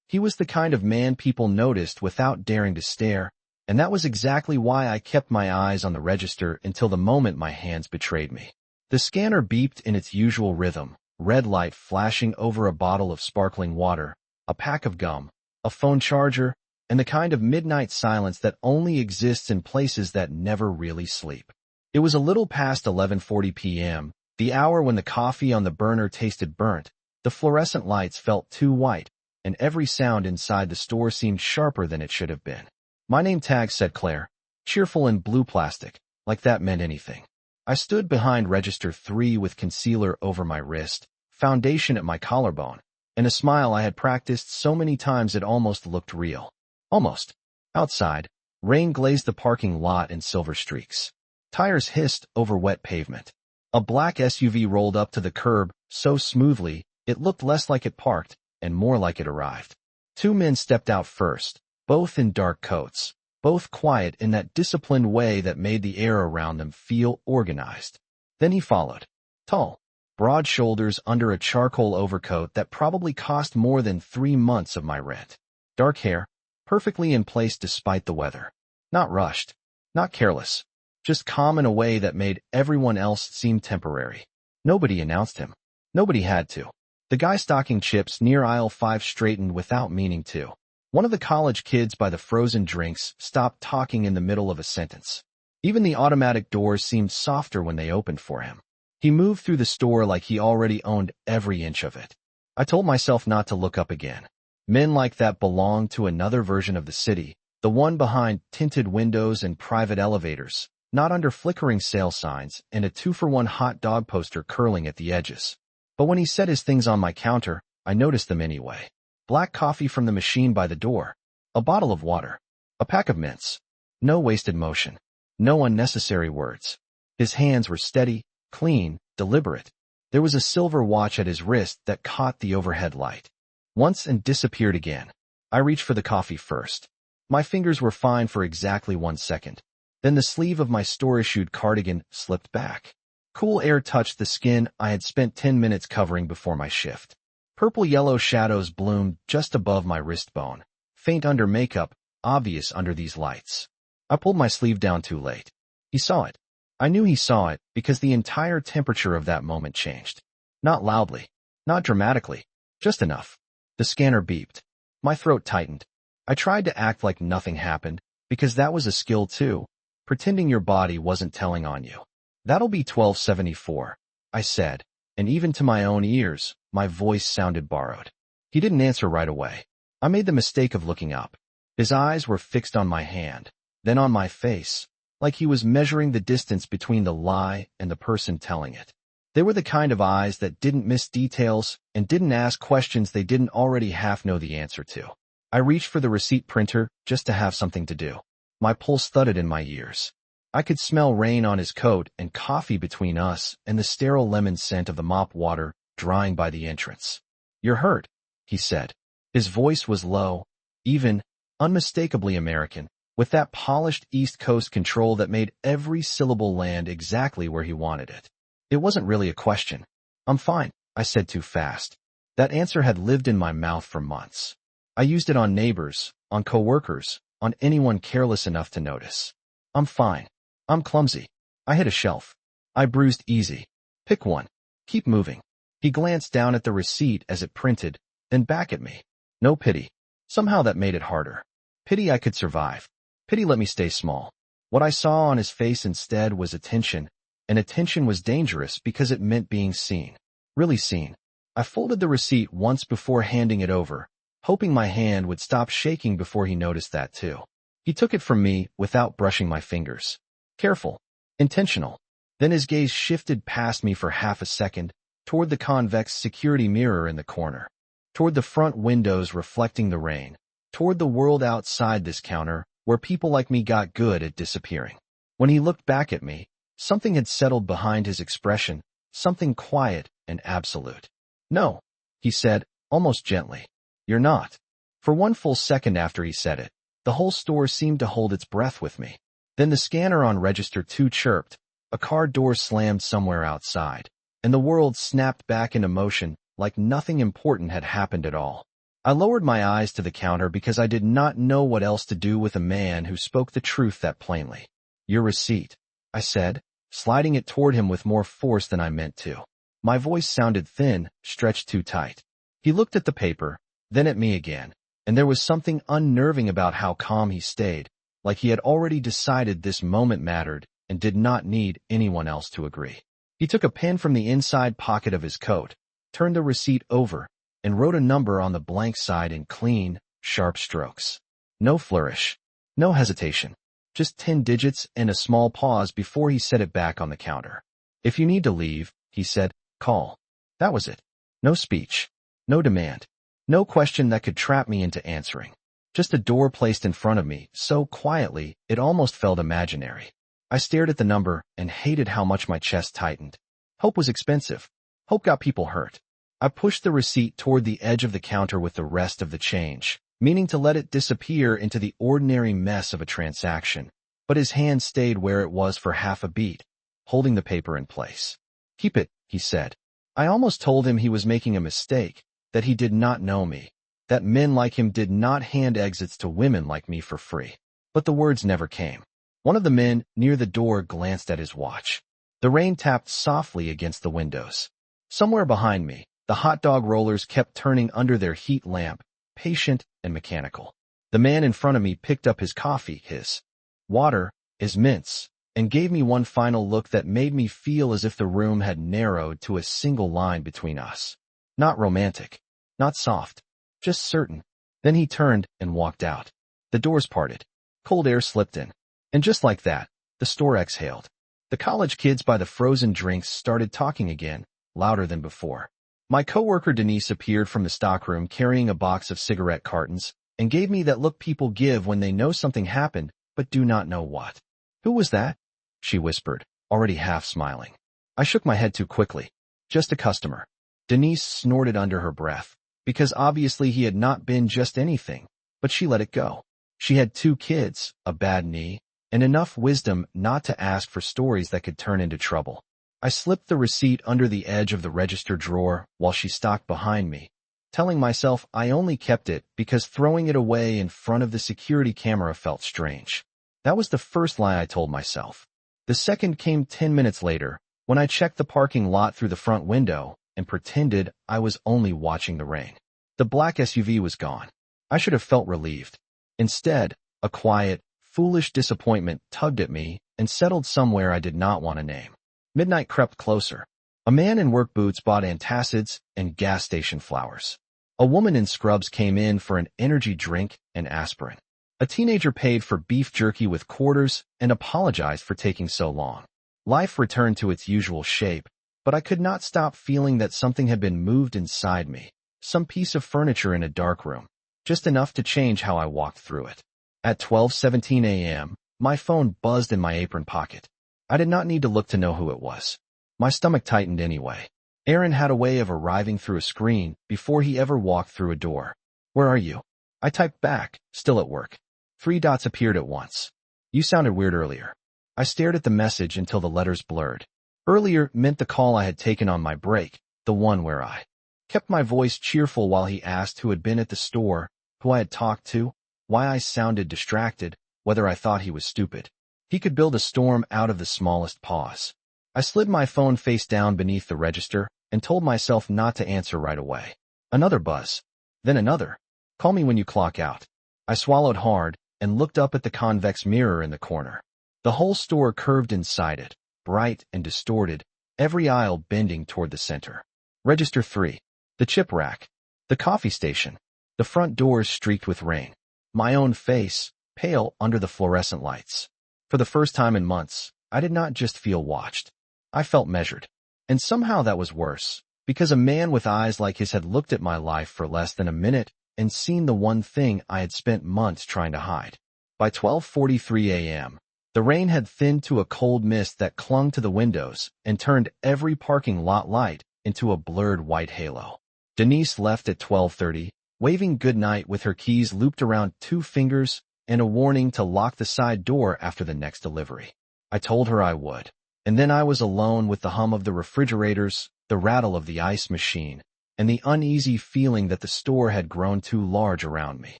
He was the kind of man people noticed without daring to stare, and that was exactly why I kept my eyes on the register until the moment my hands betrayed me. The scanner beeped in its usual rhythm, red light flashing over a bottle of sparkling water, a pack of gum, a phone charger, and the kind of midnight silence that only exists in places that never really sleep. It was a little past 11:40 p.m., the hour when the coffee on the burner tasted burnt, the fluorescent lights felt too white, and every sound inside the store seemed sharper than it should have been. "My name tag," said Claire, cheerful in blue plastic, like that meant anything. I stood behind register 3 with concealer over my wrist, foundation at my collarbone, and a smile I had practiced so many times it almost looked real. Almost. Outside, rain glazed the parking lot in silver streaks. Tires hissed over wet pavement. A black SUV rolled up to the curb so smoothly, it looked less like it parked and more like it arrived. 2 men stepped out first, both in dark coats, both quiet in that disciplined way that made the air around them feel organized. Then he followed. Tall, broad shoulders under a charcoal overcoat that probably cost more than 3 months of my rent. Dark hair, perfectly in place despite the weather. Not rushed, not careless, just calm in a way that made everyone else seem temporary. Nobody announced him. Nobody had to. The guy stocking chips near aisle 5 straightened without meaning to. One of the college kids by the frozen drinks stopped talking in the middle of a sentence. Even the automatic doors seemed softer when they opened for him. He moved through the store like he already owned every inch of it. I told myself not to look up again. Men like that belonged to another version of the city, the one behind tinted windows and private elevators, not under flickering sale signs and a 2-for-1 hot dog poster curling at the edges. But when he set his things on my counter, I noticed them anyway. Black coffee from the machine by the door, a bottle of water, a pack of mints. No wasted motion, no unnecessary words. His hands were steady, clean, deliberate. There was a silver watch at his wrist that caught the overhead light. Once and disappeared again. I reached for the coffee first. My fingers were fine for exactly 1 second. Then the sleeve of my store-issued cardigan slipped back. Cool air touched the skin I had spent 10 minutes covering before my shift. Purple-yellow shadows bloomed just above my wrist bone, faint under makeup, obvious under these lights. I pulled my sleeve down too late. He saw it. I knew he saw it because the entire temperature of that moment changed. Not loudly, not dramatically, just enough. The scanner beeped. My throat tightened. I tried to act like nothing happened, because that was a skill too, pretending your body wasn't telling on you. "That'll be $12.74, I said, and even to my own ears, my voice sounded borrowed. He didn't answer right away. I made the mistake of looking up. His eyes were fixed on my hand, then on my face, like he was measuring the distance between the lie and the person telling it. They were the kind of eyes that didn't miss details and didn't ask questions they didn't already half know the answer to. I reached for the receipt printer just to have something to do. My pulse thudded in my ears. I could smell rain on his coat and coffee between us and the sterile lemon scent of the mop water drying by the entrance. "You're hurt," he said. His voice was low, even, unmistakably American, with that polished East Coast control that made every syllable land exactly where he wanted it. It wasn't really a question. "I'm fine," I said too fast. That answer had lived in my mouth for months. I used it on neighbors, on coworkers, on anyone careless enough to notice. "I'm fine. I'm clumsy. I hit a shelf. I bruised easy. Pick one. Keep moving." He glanced down at the receipt as it printed, then back at me. No pity. Somehow that made it harder. Pity I could survive. Pity let me stay small. What I saw on his face instead was attention, and attention was dangerous because it meant being seen. Really seen. I folded the receipt once before handing it over, hoping my hand would stop shaking before he noticed that too. He took it from me without brushing my fingers. Careful. Intentional. Then his gaze shifted past me for half a second, toward the convex security mirror in the corner, toward the front windows reflecting the rain, toward the world outside this counter where people like me got good at disappearing. When he looked back at me, something had settled behind his expression, something quiet and absolute. "No," he said, almost gently. "You're not." For one full second after he said it, the whole store seemed to hold its breath with me. Then the scanner on register 2 chirped, a car door slammed somewhere outside, and the world snapped back into motion like nothing important had happened at all. I lowered my eyes to the counter because I did not know what else to do with a man who spoke the truth that plainly. Your receipt, I said, sliding it toward him with more force than I meant to. My voice sounded thin, stretched too tight. He looked at the paper, then at me again, and there was something unnerving about how calm he stayed, like he had already decided this moment mattered and did not need anyone else to agree. He took a pen from the inside pocket of his coat, turned the receipt over, and wrote a number on the blank side in clean, sharp strokes. No flourish, no hesitation, just 10 digits and a small pause before he set it back on the counter. If you need to leave, he said, call. That was it. No speech, no demand, no question that could trap me into answering. Just a door placed in front of me, so quietly it almost felt imaginary. I stared at the number and hated how much my chest tightened. Hope was expensive. Hope got people hurt. I pushed the receipt toward the edge of the counter with the rest of the change, meaning to let it disappear into the ordinary mess of a transaction. But his hand stayed where it was for half a beat, holding the paper in place. Keep it, he said. I almost told him he was making a mistake, that he did not know me, that men like him did not hand exits to women like me for free. But the words never came. One of the men near the door glanced at his watch. The rain tapped softly against the windows. Somewhere behind me, the hot dog rollers kept turning under their heat lamp, patient and mechanical. The man in front of me picked up his coffee, his water, his mints, and gave me one final look that made me feel as if the room had narrowed to a single line between us. Not romantic, not soft, just certain. Then he turned and walked out. The doors parted. Cold air slipped in. And just like that, the store exhaled. The college kids by the frozen drinks started talking again, louder than before. My coworker Denise appeared from the stockroom carrying a box of cigarette cartons and gave me that look people give when they know something happened but do not know what. Who was that? She whispered, already half smiling. I shook my head too quickly. Just a customer. Denise snorted under her breath, because obviously he had not been just anything, but she let it go. She had 2 kids, a bad knee, and enough wisdom not to ask for stories that could turn into trouble. I slipped the receipt under the edge of the register drawer while she stalked behind me, telling myself I only kept it because throwing it away in front of the security camera felt strange. That was the first lie I told myself. The second came 10 minutes later, when I checked the parking lot through the front window and pretended I was only watching the rain. The black SUV was gone. I should have felt relieved. Instead, a quiet, foolish disappointment tugged at me and settled somewhere I did not want to name. Midnight crept closer. A man in work boots bought antacids and gas station flowers. A woman in scrubs came in for an energy drink and aspirin. A teenager paid for beef jerky with quarters and apologized for taking so long. Life returned to its usual shape, but I could not stop feeling that something had been moved inside me, some piece of furniture in a dark room, just enough to change how I walked through it. At 12:17 a.m., my phone buzzed in my apron pocket. I did not need to look to know who it was. My stomach tightened anyway. Aaron had a way of arriving through a screen before he ever walked through a door. Where are you? I typed back, still at work. 3 dots appeared at once. You sounded weird earlier. I stared at the message until the letters blurred. Earlier meant the call I had taken on my break, the one where I kept my voice cheerful while he asked who had been at the store, who I had talked to, why I sounded distracted, whether I thought he was stupid. He could build a storm out of the smallest pause. I slid my phone face down beneath the register and told myself not to answer right away. Another buzz. Then another. Call me when you clock out. I swallowed hard and looked up at the convex mirror in the corner. The whole store curved inside it, bright and distorted, every aisle bending toward the center. Register 3. The chip rack. The coffee station. The front doors streaked with rain. My own face, pale under the fluorescent lights. For the first time in months, I did not just feel watched. I felt measured. And somehow that was worse, because a man with eyes like his had looked at my life for less than a minute and seen the one thing I had spent months trying to hide. By 12:43 a.m., the rain had thinned to a cold mist that clung to the windows and turned every parking lot light into a blurred white halo. Denise left at 12:30, waving goodnight with her keys looped around 2 fingers and a warning to lock the side door after the next delivery. I told her I would. And then I was alone with the hum of the refrigerators, the rattle of the ice machine, and the uneasy feeling that the store had grown too large around me.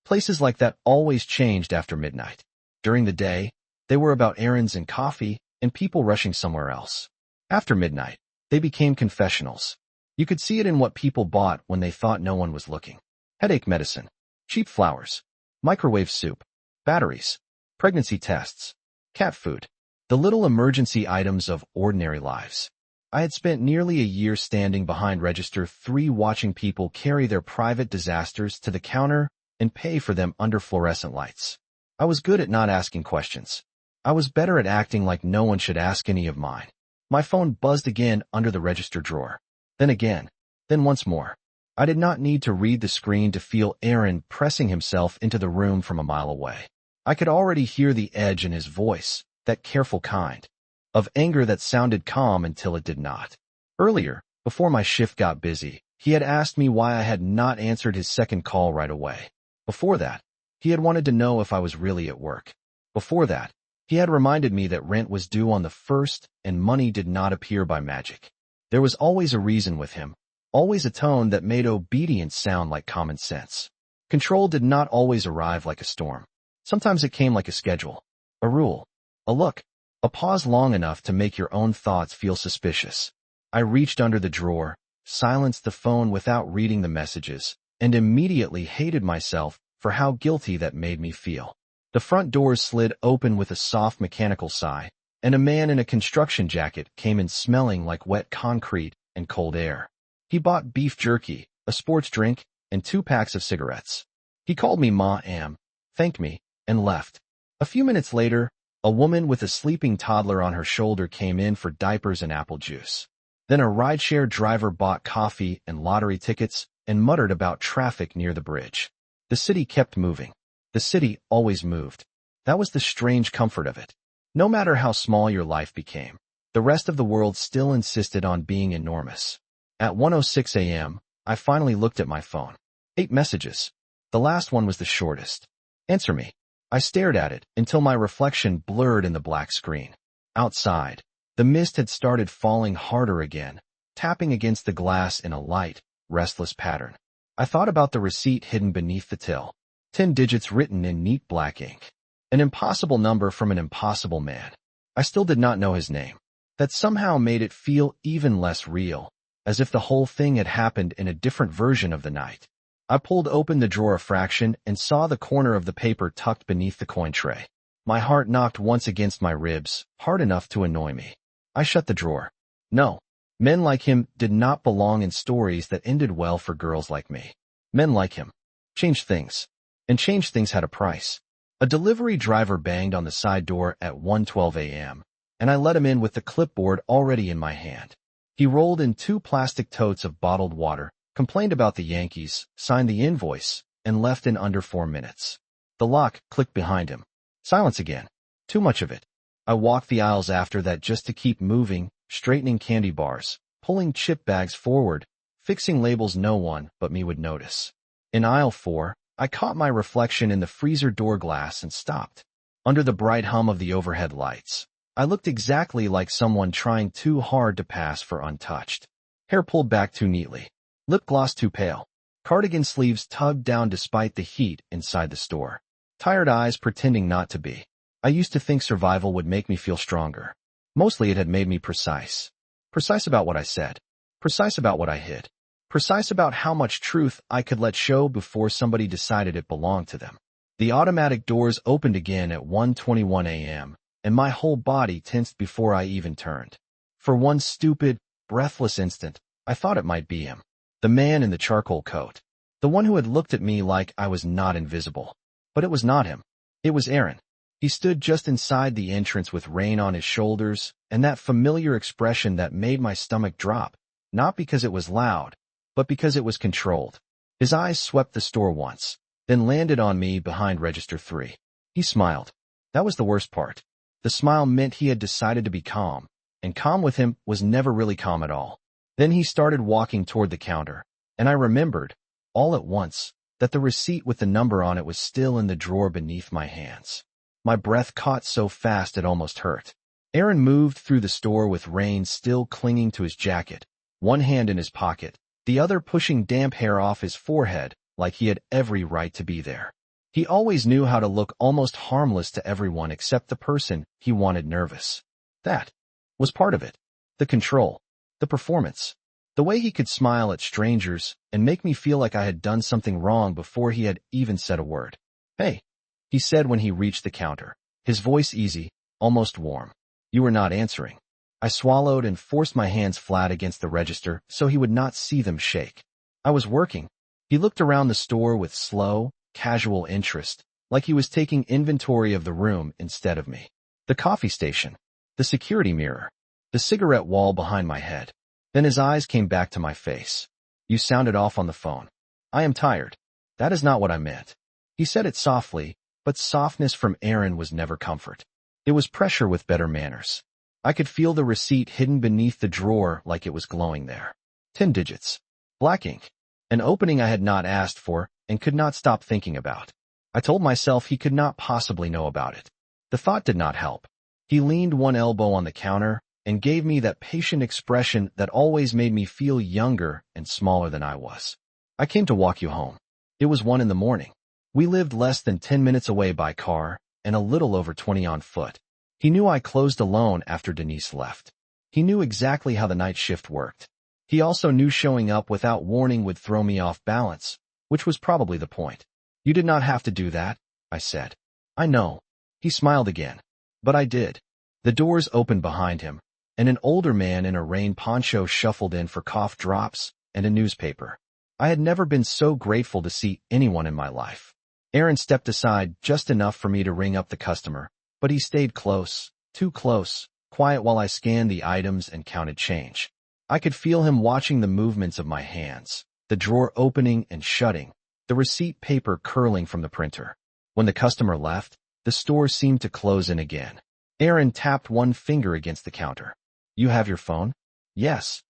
Places like that always changed after midnight. During the day, they were about errands and coffee and people rushing somewhere else. After midnight, they became confessionals. You could see it in what people bought when they thought no one was looking. Headache medicine, cheap flowers, microwave soup, batteries, pregnancy tests, cat food, the little emergency items of ordinary lives. I had spent nearly a year standing behind register 3 watching people carry their private disasters to the counter and pay for them under fluorescent lights. I was good at not asking questions. I was better at acting like no one should ask any of mine. My phone buzzed again under the register drawer. Then again. Then once more. I did not need to read the screen to feel Aaron pressing himself into the room from a mile away. I could already hear the edge in his voice, that careful kind of anger that sounded calm until it did not. Earlier, before my shift got busy, he had asked me why I had not answered his second call right away. Before that, he had wanted to know if I was really at work. Before that, he had reminded me that rent was due on the 1st and money did not appear by magic. There was always a reason with him, always a tone that made obedience sound like common sense. Control did not always arrive like a storm. Sometimes it came like a schedule, a rule, a look, a pause long enough to make your own thoughts feel suspicious. I reached under the drawer, silenced the phone without reading the messages, and immediately hated myself for how guilty that made me feel. The front doors slid open with a soft mechanical sigh, and a man in a construction jacket came in smelling like wet concrete and cold air. He bought beef jerky, a sports drink, and 2 packs of cigarettes. He called me Ma-am, thanked me, and left. A few minutes later, a woman with a sleeping toddler on her shoulder came in for diapers and apple juice. Then a rideshare driver bought coffee and lottery tickets and muttered about traffic near the bridge. The city kept moving. The city always moved. That was the strange comfort of it. No matter how small your life became, the rest of the world still insisted on being enormous. At 1:06 a.m., I finally looked at my phone. 8 messages. The last one was the shortest. Answer me. I stared at it until my reflection blurred in the black screen. Outside, the mist had started falling harder again, tapping against the glass in a light, restless pattern. I thought about the receipt hidden beneath the till. 10 digits written in neat black ink. An impossible number from an impossible man. I still did not know his name. That somehow made it feel even less real, as if the whole thing had happened in a different version of the night. I pulled open the drawer a fraction and saw the corner of the paper tucked beneath the coin tray. My heart knocked once against my ribs, hard enough to annoy me. I shut the drawer. No, men like him did not belong in stories that ended well for girls like me. Men like him changed things, and changed things had a price. A delivery driver banged on the side door at 1:12 a.m., and I let him in with the clipboard already in my hand. He rolled in 2 plastic totes of bottled water, complained about the Yankees, signed the invoice, and left in under 4 minutes. The lock clicked behind him. Silence again. Too much of it. I walked the aisles after that just to keep moving, straightening candy bars, pulling chip bags forward, fixing labels no one but me would notice. In aisle 4, I caught my reflection in the freezer door glass and stopped. Under the bright hum of the overhead lights, I looked exactly like someone trying too hard to pass for untouched. Hair pulled back too neatly. Lip gloss too pale. Cardigan sleeves tugged down despite the heat inside the store. Tired eyes pretending not to be. I used to think survival would make me feel stronger. Mostly it had made me precise. Precise about what I said. Precise about what I hid. Precise about how much truth I could let show before somebody decided it belonged to them. The automatic doors opened again at 1:21 a.m., and my whole body tensed before I even turned. For one stupid, breathless instant, I thought it might be him. The man in the charcoal coat. The one who had looked at me like I was not invisible. But it was not him. It was Aaron. He stood just inside the entrance with rain on his shoulders and that familiar expression that made my stomach drop, not because it was loud, but because it was controlled. His eyes swept the store once, then landed on me behind register 3. He smiled. That was the worst part. The smile meant he had decided to be calm, and calm with him was never really calm at all. Then he started walking toward the counter, and I remembered, all at once, that the receipt with the number on it was still in the drawer beneath my hands. My breath caught so fast it almost hurt. Aaron moved through the store with rain still clinging to his jacket, one hand in his pocket, the other pushing damp hair off his forehead like he had every right to be there. He always knew how to look almost harmless to everyone except the person he wanted nervous. That was part of it. The control, the performance, the way he could smile at strangers and make me feel like I had done something wrong before he had even said a word. "Hey," he said when he reached the counter, his voice easy, almost warm. "You were not answering." I swallowed and forced my hands flat against the register so he would not see them shake. "I was working." He looked around the store with slow, casual interest, like he was taking inventory of the room instead of me. The coffee station, the security mirror, the cigarette wall behind my head. Then his eyes came back to my face. "You sounded off on the phone." "I am tired." "That is not what I meant." He said it softly, but softness from Aaron was never comfort. It was pressure with better manners. I could feel the receipt hidden beneath the drawer like it was glowing there. 10 digits. Black ink. An opening I had not asked for and could not stop thinking about. I told myself he could not possibly know about it. The thought did not help. He leaned one elbow on the counter and gave me that patient expression that always made me feel younger and smaller than I was. "I came to walk you home." It was 1 a.m. We lived less than 10 minutes away by car and a little over 20 on foot. He knew I closed alone after Denise left. He knew exactly how the night shift worked. He also knew showing up without warning would throw me off balance, which was probably the point. "You did not have to do that," I said. "I know." He smiled again. "But I did." The doors opened behind him, and an older man in a rain poncho shuffled in for cough drops and a newspaper. I had never been so grateful to see anyone in my life. Aaron stepped aside just enough for me to ring up the customer, but he stayed close, too close, quiet while I scanned the items and counted change. I could feel him watching the movements of my hands, the drawer opening and shutting, the receipt paper curling from the printer. When the customer left, the store seemed to close in again. Aaron tapped one finger against the counter. "You have your phone?" "Yes."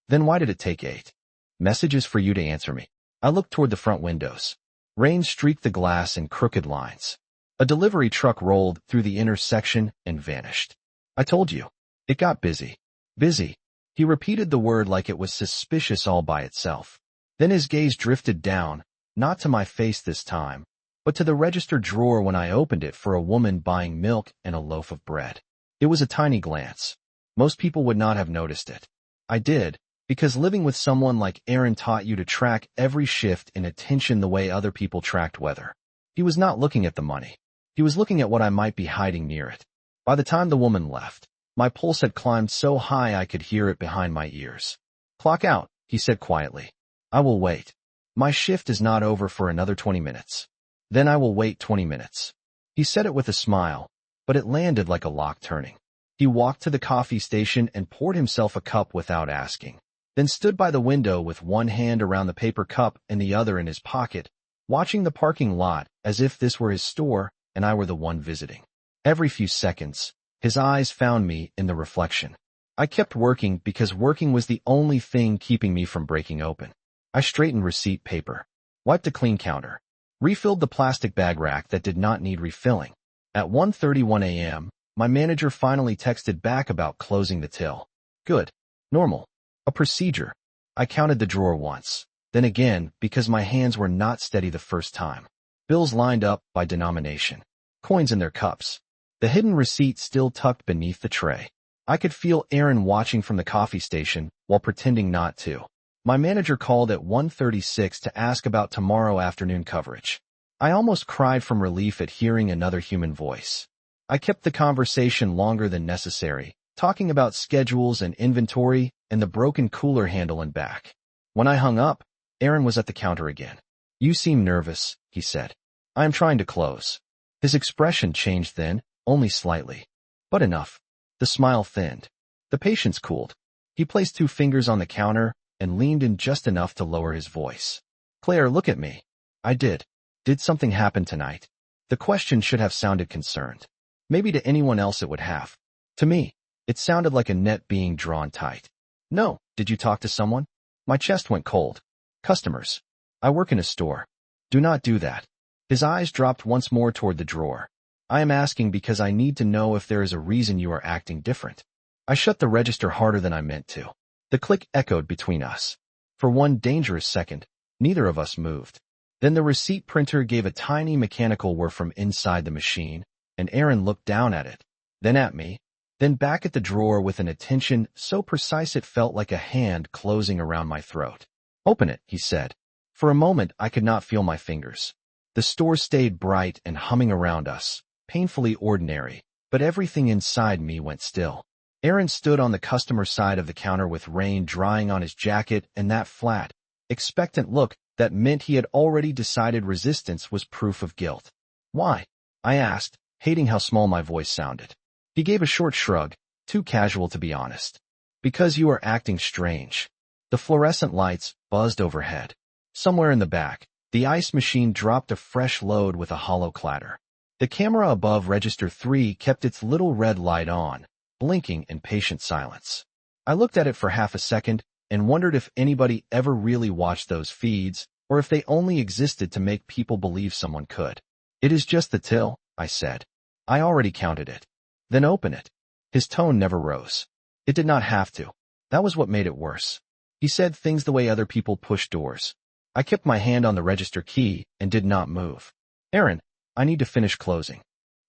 "Then why did it take 8 messages for you to answer me?" I looked toward the front windows. Rain streaked the glass in crooked lines. A delivery truck rolled through the intersection and vanished. "I told you. It got busy." "Busy." He repeated the word like it was suspicious all by itself. Then his gaze drifted down, not to my face this time, but to the register drawer when I opened it for a woman buying milk and a loaf of bread. It was a tiny glance. Most people would not have noticed it. I did, because living with someone like Aaron taught you to track every shift in attention the way other people tracked weather. He was not looking at the money. He was looking at what I might be hiding near it. By the time the woman left, my pulse had climbed so high I could hear it behind my ears. "Clock out," he said quietly. "I will wait. My shift is not over for another 20 minutes. Then I will wait 20 minutes. He said it with a smile, but it landed like a lock turning. He walked to the coffee station and poured himself a cup without asking, then stood by the window with one hand around the paper cup and the other in his pocket, watching the parking lot as if this were his store and I were the one visiting. Every few seconds, his eyes found me in the reflection. I kept working because working was the only thing keeping me from breaking open. I straightened receipt paper, wiped a clean counter, refilled the plastic bag rack that did not need refilling. At 1:31 a.m., my manager finally texted back about closing the till. Good. Normal. A procedure. I counted the drawer once, then again because my hands were not steady the first time. Bills lined up by denomination. Coins in their cups. The hidden receipt still tucked beneath the tray. I could feel Aaron watching from the coffee station while pretending not to. My manager called at 1:36 to ask about tomorrow afternoon coverage. I almost cried from relief at hearing another human voice. I kept the conversation longer than necessary, talking about schedules and inventory and the broken cooler handle and back. When I hung up, Aaron was at the counter again. "You seem nervous," he said. "I am trying to close." His expression changed then, only slightly. But enough. The smile thinned. The patience cooled. He placed 2 fingers on the counter and leaned in just enough to lower his voice. "Claire, look at me." I did. Did something happen tonight? The question should have sounded concerned. Maybe to anyone else it would have. To me, it sounded like a net being drawn tight. "No, did you talk to someone?" My chest went cold. "Customers. I work in a store. Do not do that." His eyes dropped once more toward the drawer. "I am asking because I need to know if there is a reason you are acting different." I shut the register harder than I meant to. The click echoed between us. For one dangerous second, neither of us moved. Then the receipt printer gave a tiny mechanical whir from inside the machine, and Aaron looked down at it, then at me, then back at the drawer with an attention so precise it felt like a hand closing around my throat. "Open it," he said. For a moment, I could not feel my fingers. The store stayed bright and humming around us, painfully ordinary, but everything inside me went still. Aaron stood on the customer side of the counter with rain drying on his jacket and that flat, expectant look that meant he had already decided resistance was proof of guilt. "Why?" I asked, hating how small my voice sounded. He gave a short shrug, too casual to be honest. "Because you are acting strange." The fluorescent lights buzzed overhead. Somewhere in the back, the ice machine dropped a fresh load with a hollow clatter. The camera above Register 3 kept its little red light on, blinking in patient silence. I looked at it for half a second and wondered if anybody ever really watched those feeds, or if they only existed to make people believe someone could. "It is just the till," I said. "I already counted it." "Then open it." His tone never rose. It did not have to. That was what made it worse. He said things the way other people push doors. I kept my hand on the register key and did not move. "Aaron, I need to finish closing.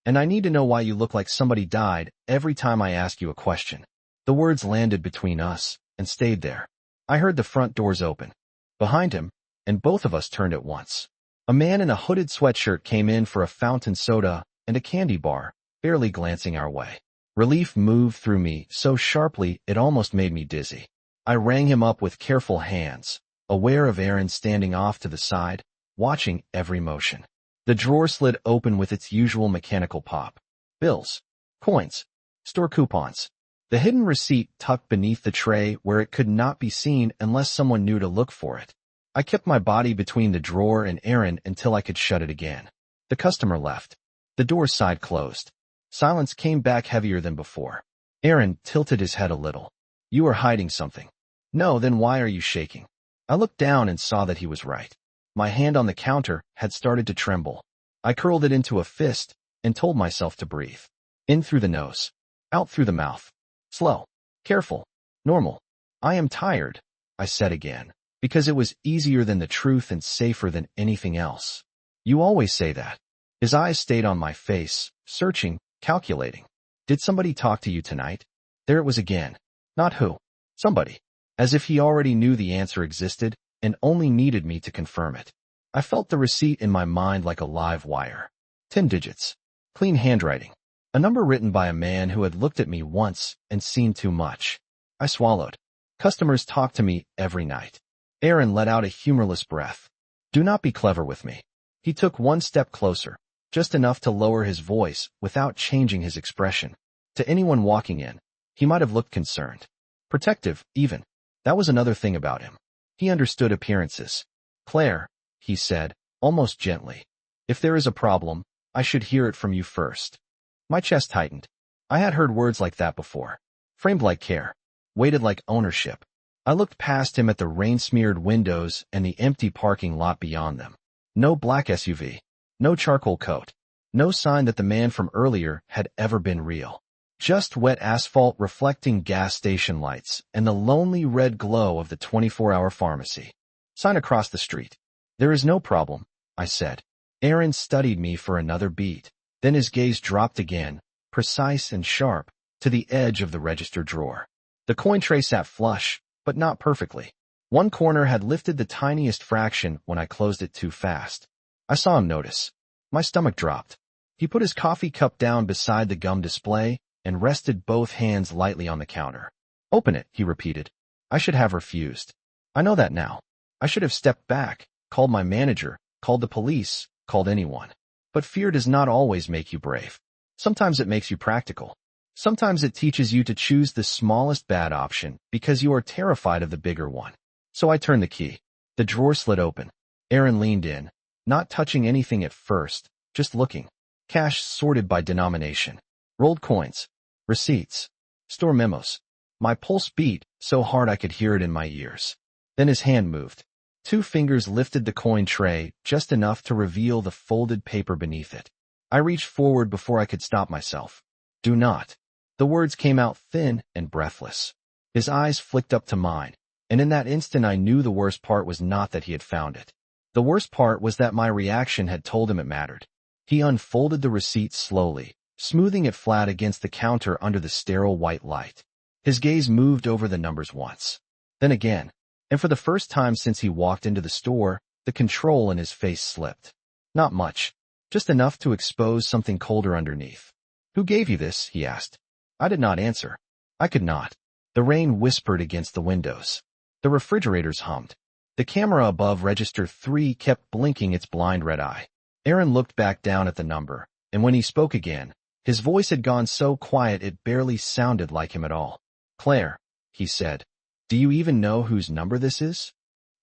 And I need to know why you look like somebody died every time I ask you a question." The words landed between us and stayed there. I heard the front doors open behind him, and both of us turned at once. A man in a hooded sweatshirt came in for a fountain soda and a candy bar, barely glancing our way. Relief moved through me so sharply it almost made me dizzy. I rang him up with careful hands, aware of Aaron standing off to the side, watching every motion. The drawer slid open with its usual mechanical pop. Bills, coins, store coupons. The hidden receipt tucked beneath the tray where it could not be seen unless someone knew to look for it. I kept my body between the drawer and Aaron until I could shut it again. The customer left. The door side closed. Silence came back heavier than before. Aaron tilted his head a little. "You are hiding something." "No, then why are you shaking?" I looked down and saw that he was right. My hand on the counter had started to tremble. I curled it into a fist and told myself to breathe. In through the nose, out through the mouth. Slow, careful, normal. "I am tired," I said again, because it was easier than the truth and safer than anything else. "You always say that." His eyes stayed on my face, searching, calculating. "Did somebody talk to you tonight?" There it was again. Not who. Somebody. As if he already knew the answer existed and only needed me to confirm it. I felt the receipt in my mind like a live wire. 10 digits. Clean handwriting. A number written by a man who had looked at me once and seen too much. I swallowed. Customers talk to me every night. Aaron let out a humorless breath. "Do not be clever with me." He took one step closer, just enough to lower his voice without changing his expression. To anyone walking in, he might have looked concerned. Protective, even. That was another thing about him. He understood appearances. "Claire," he said, almost gently. "If there is a problem, I should hear it from you first." My chest tightened. I had heard words like that before. Framed like care. Weighted like ownership. I looked past him at the rain-smeared windows and the empty parking lot beyond them. No black SUV. No charcoal coat. No sign that the man from earlier had ever been real. Just wet asphalt reflecting gas station lights and the lonely red glow of the 24-hour pharmacy. Sign across the street. "There is no problem," I said. Aaron studied me for another beat. Then his gaze dropped again, precise and sharp, to the edge of the register drawer. The coin tray sat flush, but not perfectly. One corner had lifted the tiniest fraction when I closed it too fast. I saw him notice. My stomach dropped. He put his coffee cup down beside the gum display and rested both hands lightly on the counter. "Open it," he repeated. I should have refused. I know that now. I should have stepped back, called my manager, called the police, called anyone. But fear does not always make you brave. Sometimes it makes you practical. Sometimes it teaches you to choose the smallest bad option because you are terrified of the bigger one. So I turned the key. The drawer slid open. Aaron leaned in, not touching anything at first, just looking. Cash sorted by denomination. Rolled coins. Receipts. Store memos. My pulse beat so hard I could hear it in my ears. Then his hand moved. 2 fingers lifted the coin tray just enough to reveal the folded paper beneath it. I reached forward before I could stop myself. "Do not." The words came out thin and breathless. His eyes flicked up to mine. And in that instant I knew the worst part was not that he had found it. The worst part was that my reaction had told him it mattered. He unfolded the receipt slowly, smoothing it flat against the counter under the sterile white light. His gaze moved over the numbers once, then again, and for the first time since he walked into the store, the control in his face slipped. Not much, just enough to expose something colder underneath. "Who gave you this?" he asked. I did not answer. I could not. The rain whispered against the windows. The refrigerators hummed. The camera above register 3 kept blinking its blind red eye. Aaron looked back down at the number, and when he spoke again, his voice had gone so quiet it barely sounded like him at all. "Claire," he said, "do you even know whose number this is?"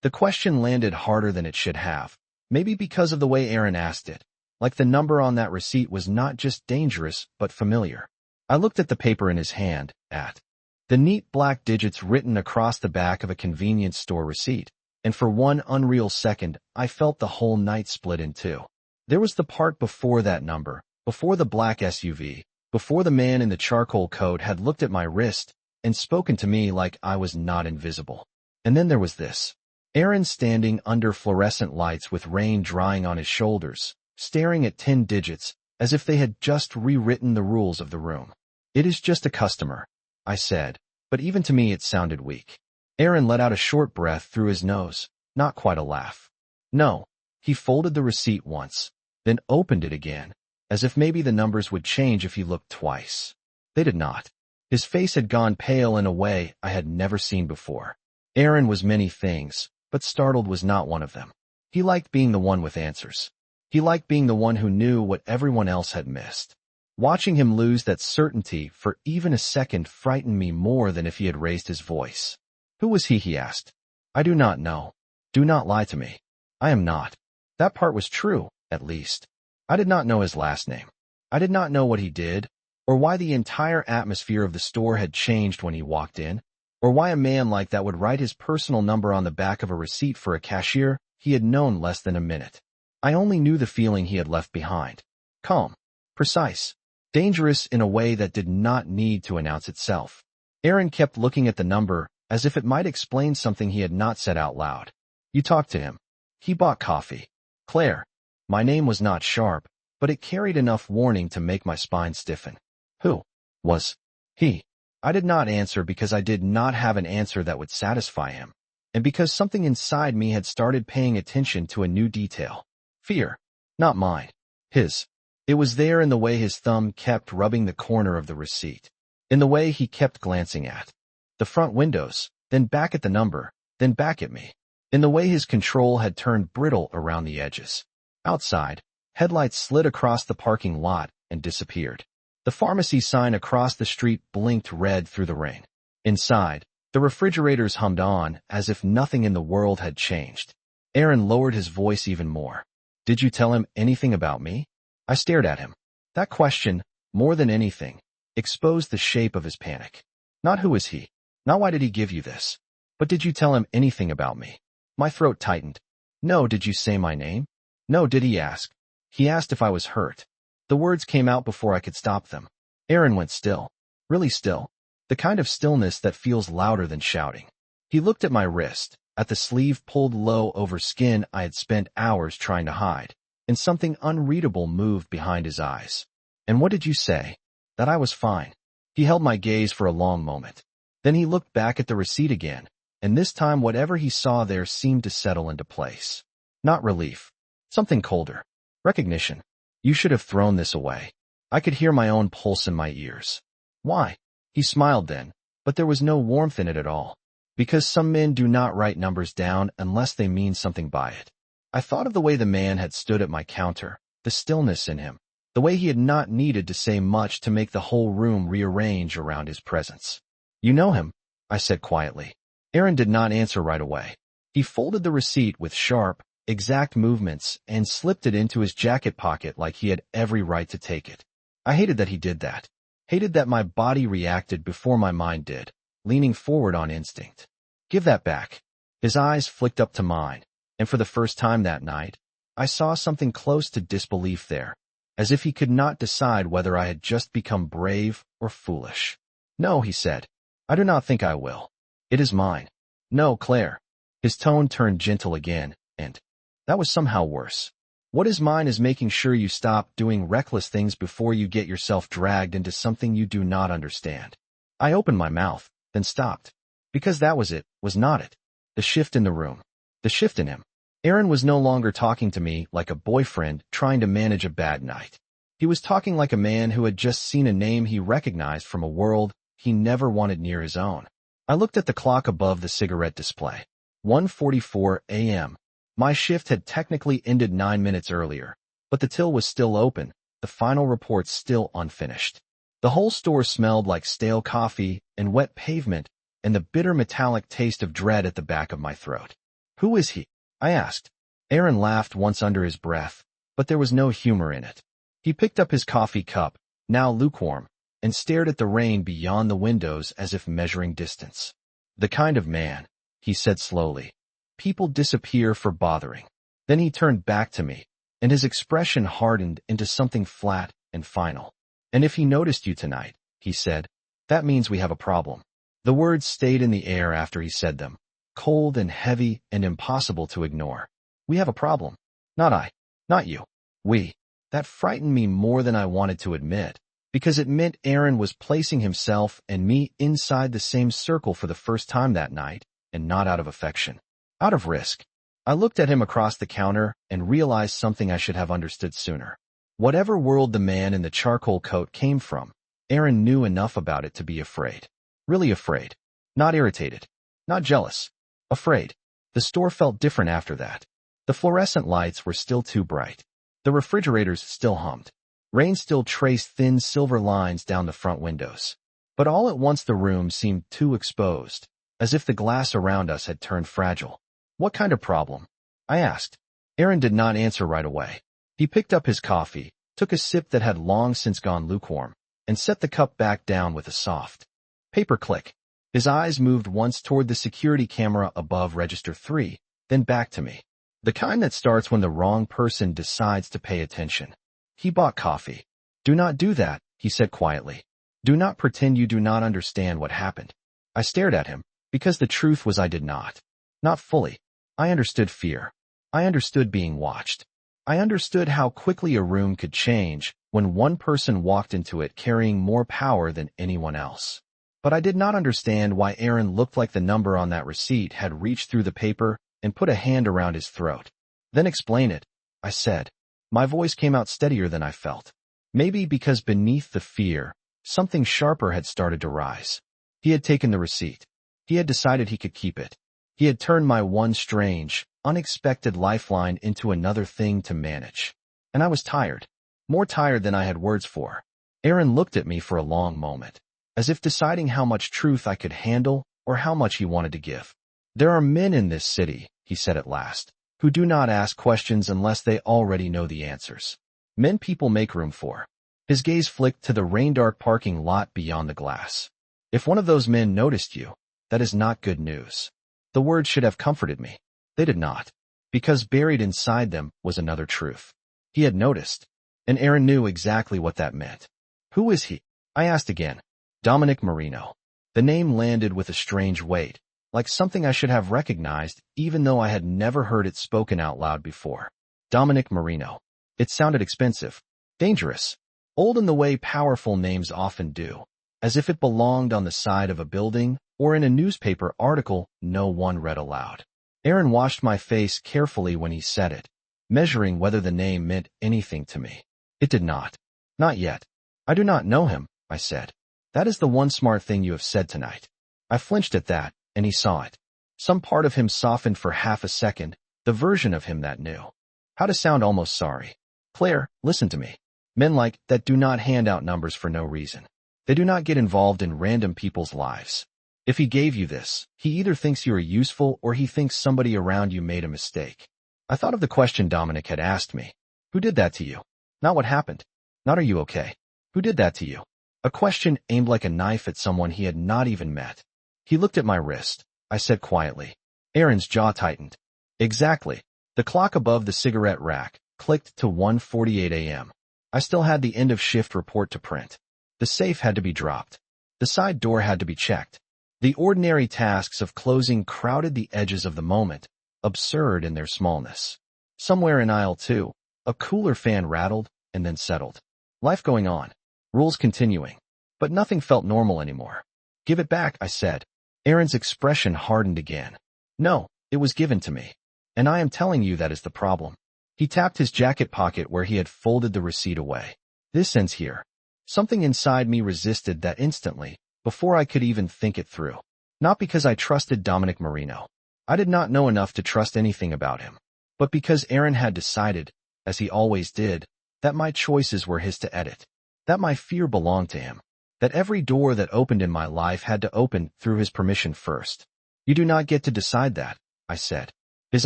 The question landed harder than it should have, maybe because of the way Aaron asked it, like the number on that receipt was not just dangerous but familiar. I looked at the paper in his hand, at the neat black digits written across the back of a convenience store receipt, and for one unreal second I felt the whole night split in two. There was the part before that number, before the black SUV, before the man in the charcoal coat had looked at my wrist and spoken to me like I was not invisible. And then there was this. Aaron standing under fluorescent lights with rain drying on his shoulders, staring at 10 digits as if they had just rewritten the rules of the room. "It is just a customer," I said, but even to me it sounded weak. Aaron let out a short breath through his nose, not quite a laugh. "No." He folded the receipt once, then opened it again, as if maybe the numbers would change if he looked twice. They did not. His face had gone pale in a way I had never seen before. Aaron was many things, but startled was not one of them. He liked being the one with answers. He liked being the one who knew what everyone else had missed. Watching him lose that certainty for even a second frightened me more than if he had raised his voice. "Who was he?" asked. "I do not know. Do not lie to me. I am not." That part was true, at least. I did not know his last name. I did not know what he did, or why the entire atmosphere of the store had changed when he walked in, or why a man like that would write his personal number on the back of a receipt for a cashier he had known less than a minute. I only knew the feeling he had left behind. Calm. Precise. Dangerous in a way that did not need to announce itself. Aaron kept looking at the number as if it might explain something he had not said out loud. "You talked to him. He bought coffee." "Claire." My name was not sharp, but it carried enough warning to make my spine stiffen. "Who was he?" I did not answer because I did not have an answer that would satisfy him, and because something inside me had started paying attention to a new detail. Fear. Not mine. His. It was there in the way his thumb kept rubbing the corner of the receipt, in the way he kept glancing at the front windows, then back at the number, then back at me, in the way his control had turned brittle around the edges. Outside, headlights slid across the parking lot and disappeared. The pharmacy sign across the street blinked red through the rain. Inside, the refrigerators hummed on as if nothing in the world had changed. Aaron lowered his voice even more. "Did you tell him anything about me?" I stared at him. That question, more than anything, exposed the shape of his panic. Not who is he? Not why did he give you this? But did you tell him anything about me? My throat tightened. "No." "Did you say my name?" "No." "Did he ask?" He asked if I was hurt. The words came out before I could stop them. Aaron went still. Really still. The kind of stillness that feels louder than shouting. He looked at my wrist, at the sleeve pulled low over skin I had spent hours trying to hide, and something unreadable moved behind his eyes. "And what did you say?" "That I was fine." He held my gaze for a long moment. Then he looked back at the receipt again, and this time whatever he saw there seemed to settle into place. Not relief. Something colder. Recognition. "You should have thrown this away." I could hear my own pulse in my ears. "Why?" He smiled then, but there was no warmth in it at all. "Because some men do not write numbers down unless they mean something by it." I thought of the way the man had stood at my counter, the stillness in him, the way he had not needed to say much to make the whole room rearrange around his presence. "You know him," I said quietly. Aaron did not answer right away. He folded the receipt with sharp, exact movements and slipped it into his jacket pocket like he had every right to take it. I hated that he did that. Hated that my body reacted before my mind did, leaning forward on instinct. "Give that back." His eyes flicked up to mine, and for the first time that night, I saw something close to disbelief there, as if he could not decide whether I had just become brave or foolish. "No," he said. "I do not think I will. It is mine." No, Claire. His tone turned gentle again, and that was somehow worse. What is mine is making sure you stop doing reckless things before you get yourself dragged into something you do not understand. I opened my mouth, then stopped. Because that was it, was not it. The shift in the room. The shift in him. Aaron was no longer talking to me like a boyfriend trying to manage a bad night. He was talking like a man who had just seen a name he recognized from a world he never wanted near his own. I looked at the clock above the cigarette display. 1:44 a.m. My shift had technically ended 9 minutes earlier, but the till was still open, the final report still unfinished. The whole store smelled like stale coffee and wet pavement and the bitter metallic taste of dread at the back of my throat. Who is he? I asked. Aaron laughed once under his breath, but there was no humor in it. He picked up his coffee cup, now lukewarm, and stared at the rain beyond the windows as if measuring distance. The kind of man, he said slowly. People disappear for bothering. Then he turned back to me, and his expression hardened into something flat and final. And if he noticed you tonight, he said, that means we have a problem. The words stayed in the air after he said them, cold and heavy and impossible to ignore. We have a problem. Not I. Not you. We. That frightened me more than I wanted to admit, because it meant Aaron was placing himself and me inside the same circle for the first time that night, and not out of affection. Out of risk. I looked at him across the counter and realized something I should have understood sooner. Whatever world the man in the charcoal coat came from, Aaron knew enough about it to be afraid. Really afraid. Not irritated. Not jealous. Afraid. The store felt different after that. The fluorescent lights were still too bright. The refrigerators still hummed. Rain still traced thin silver lines down the front windows. But all at once the room seemed too exposed, as if the glass around us had turned fragile. What kind of problem? I asked. Aaron did not answer right away. He picked up his coffee, took a sip that had long since gone lukewarm, and set the cup back down with a soft paper click. His eyes moved once toward the security camera above register 3, then back to me. The kind that starts when the wrong person decides to pay attention. He bought coffee. Do not do that, he said quietly. Do not pretend you do not understand what happened. I stared at him, because the truth was I did not. Not fully. I understood fear. I understood being watched. I understood how quickly a room could change when one person walked into it carrying more power than anyone else. But I did not understand why Aaron looked like the number on that receipt had reached through the paper and put a hand around his throat. Then explain it, I said. My voice came out steadier than I felt. Maybe because beneath the fear, something sharper had started to rise. He had taken the receipt. He had decided he could keep it. He had turned my one strange, unexpected lifeline into another thing to manage. And I was tired. More tired than I had words for. Aaron looked at me for a long moment, as if deciding how much truth I could handle or how much he wanted to give. There are men in this city, he said at last, who do not ask questions unless they already know the answers. Men people make room for. His gaze flicked to the rain-dark parking lot beyond the glass. If one of those men noticed you, that is not good news. The words should have comforted me. They did not, because buried inside them was another truth. He had noticed, and Aaron knew exactly what that meant. Who is he? I asked again. Dominic Marino. The name landed with a strange weight, like something I should have recognized even though I had never heard it spoken out loud before. Dominic Marino. It sounded expensive, dangerous, old in the way powerful names often do, as if it belonged on the side of a building or in a newspaper article no one read aloud. Aaron washed my face carefully when he said it, measuring whether the name meant anything to me. It did not. Not yet. I do not know him, I said. That is the one smart thing you have said tonight. I flinched at that, and he saw it. Some part of him softened for half a second, the version of him that knew how to sound almost sorry. Claire, listen to me. Men like that do not hand out numbers for no reason. They do not get involved in random people's lives. If he gave you this, he either thinks you are useful or he thinks somebody around you made a mistake. I thought of the question Dominic had asked me. Who did that to you? Not what happened. Not are you okay? Who did that to you? A question aimed like a knife at someone he had not even met. He looked at my wrist. I said quietly. Aaron's jaw tightened. Exactly. The clock above the cigarette rack clicked to 1:48 a.m. I still had the end of shift report to print. The safe had to be dropped. The side door had to be checked. The ordinary tasks of closing crowded the edges of the moment, absurd in their smallness. Somewhere in aisle 2, a cooler fan rattled and then settled. Life going on. Rules continuing. But nothing felt normal anymore. Give it back, I said. Aaron's expression hardened again. No, it was given to me. And I am telling you that is the problem. He tapped his jacket pocket where he had folded the receipt away. This ends here. Something inside me resisted that instantly, before I could even think it through. Not because I trusted Dominic Marino. I did not know enough to trust anything about him. But because Aaron had decided, as he always did, that my choices were his to edit. That my fear belonged to him. That every door that opened in my life had to open through his permission first. You do not get to decide that, I said. His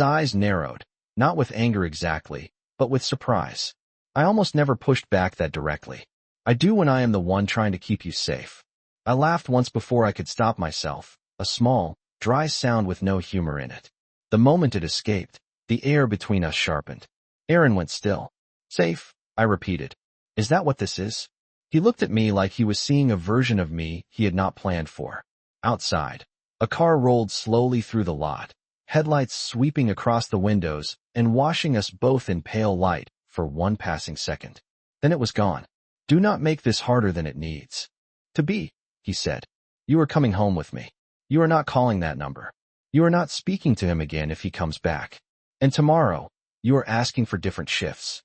eyes narrowed, not with anger exactly, but with surprise. I almost never pushed back that directly. I do when I am the one trying to keep you safe. I laughed once before I could stop myself, a small, dry sound with no humor in it. The moment it escaped, the air between us sharpened. Aaron went still. Safe, I repeated. Is that what this is? He looked at me like he was seeing a version of me he had not planned for. Outside, a car rolled slowly through the lot, headlights sweeping across the windows and washing us both in pale light for one passing second. Then it was gone. Do not make this harder than it needs to be, he said. You are coming home with me. You are not calling that number. You are not speaking to him again if he comes back. And tomorrow, you are asking for different shifts.